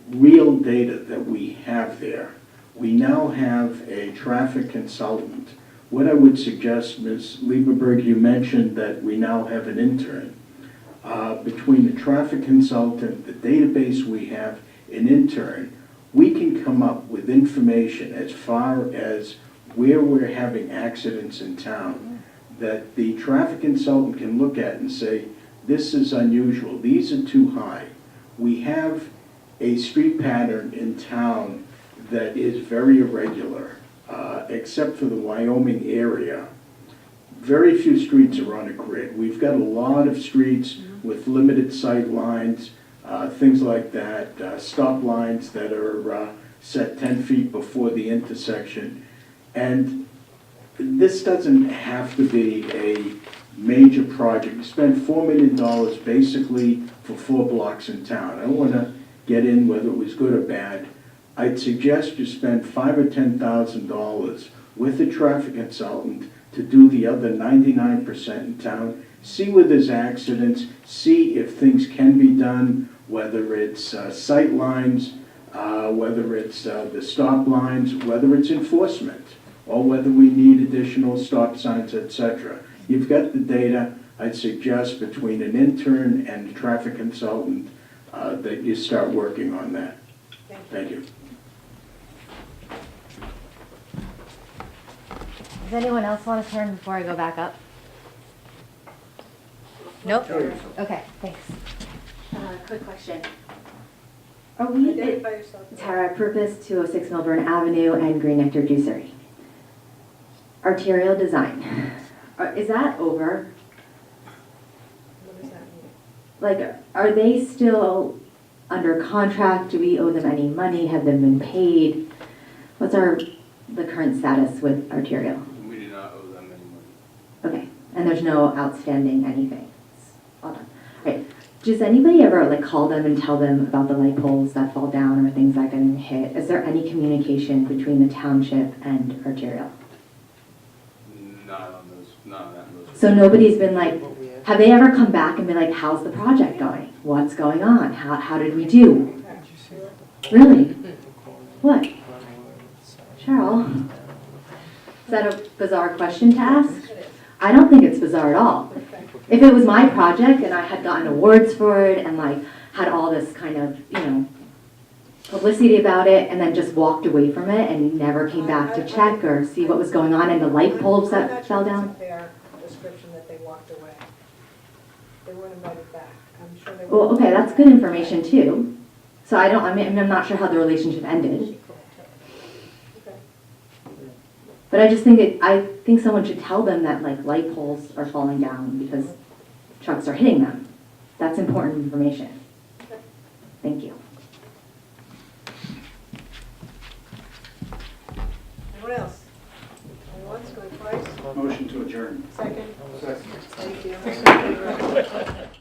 real data that we have there. We now have a traffic consultant. What I would suggest, Ms. Lieberberg, you mentioned that we now have an intern. Between the traffic consultant, the database we have, an intern, we can come up with information as far as where we're having accidents in town, that the traffic consultant can look at and say, this is unusual, these are too high. We have a street pattern in town that is very irregular, except for the Wyoming area. Very few streets are on a grid. We've got a lot of streets with limited sight lines, things like that, stop lines that are set 10 feet before the intersection. And this doesn't have to be a major project. You spend $4 million basically for 4 blocks in town. I don't want to get in whether it was good or bad. I'd suggest you spend $5,000 or $10,000 with a traffic consultant to do the other 99% in town, see where there's accidents, see if things can be done, whether it's sight lines, whether it's the stop lines, whether it's enforcement, or whether we need additional stop signs, etc. You've got the data. I'd suggest between an intern and a traffic consultant that you start working on that. Thank you. Does anyone else want to turn before I go back up? Nope? Okay, thanks. Quick question. Are we, Identify yourself. Tara Purpose, 206 Millburn Avenue and Green Nectar Juicery. Arterial design. Is that over? What does that mean? Like, are they still under contract? Do we owe them any money? Have they been paid? What's the current status with Arterial? We do not owe them any money. Okay, and there's no outstanding anything? It's all done. All right. Does anybody ever like call them and tell them about the light poles that fall down or things that get hit? Is there any communication between the township and Arterial? Not on those, not on that most. So nobody's been like, have they ever come back and been like, how's the project going? What's going on? How did we do? Really? What? Cheryl? Is that a bizarre question to ask? I don't think it's bizarre at all. If it was my project and I had gotten awards for it and like had all this kind of, publicity about it and then just walked away from it and never came back to check or see what was going on and the light bulbs that fell down. I'm not sure it's a fair description that they walked away. They weren't invited back. I'm sure they were. Well, okay, that's good information too. So I'm not sure how the relationship ended. Okay. But I just think I think someone should tell them that like light poles are falling down because trucks are hitting them. That's important information. Okay. Thank you. Anyone else? Going once, going twice? Motion to adjourn. Second? Thank you.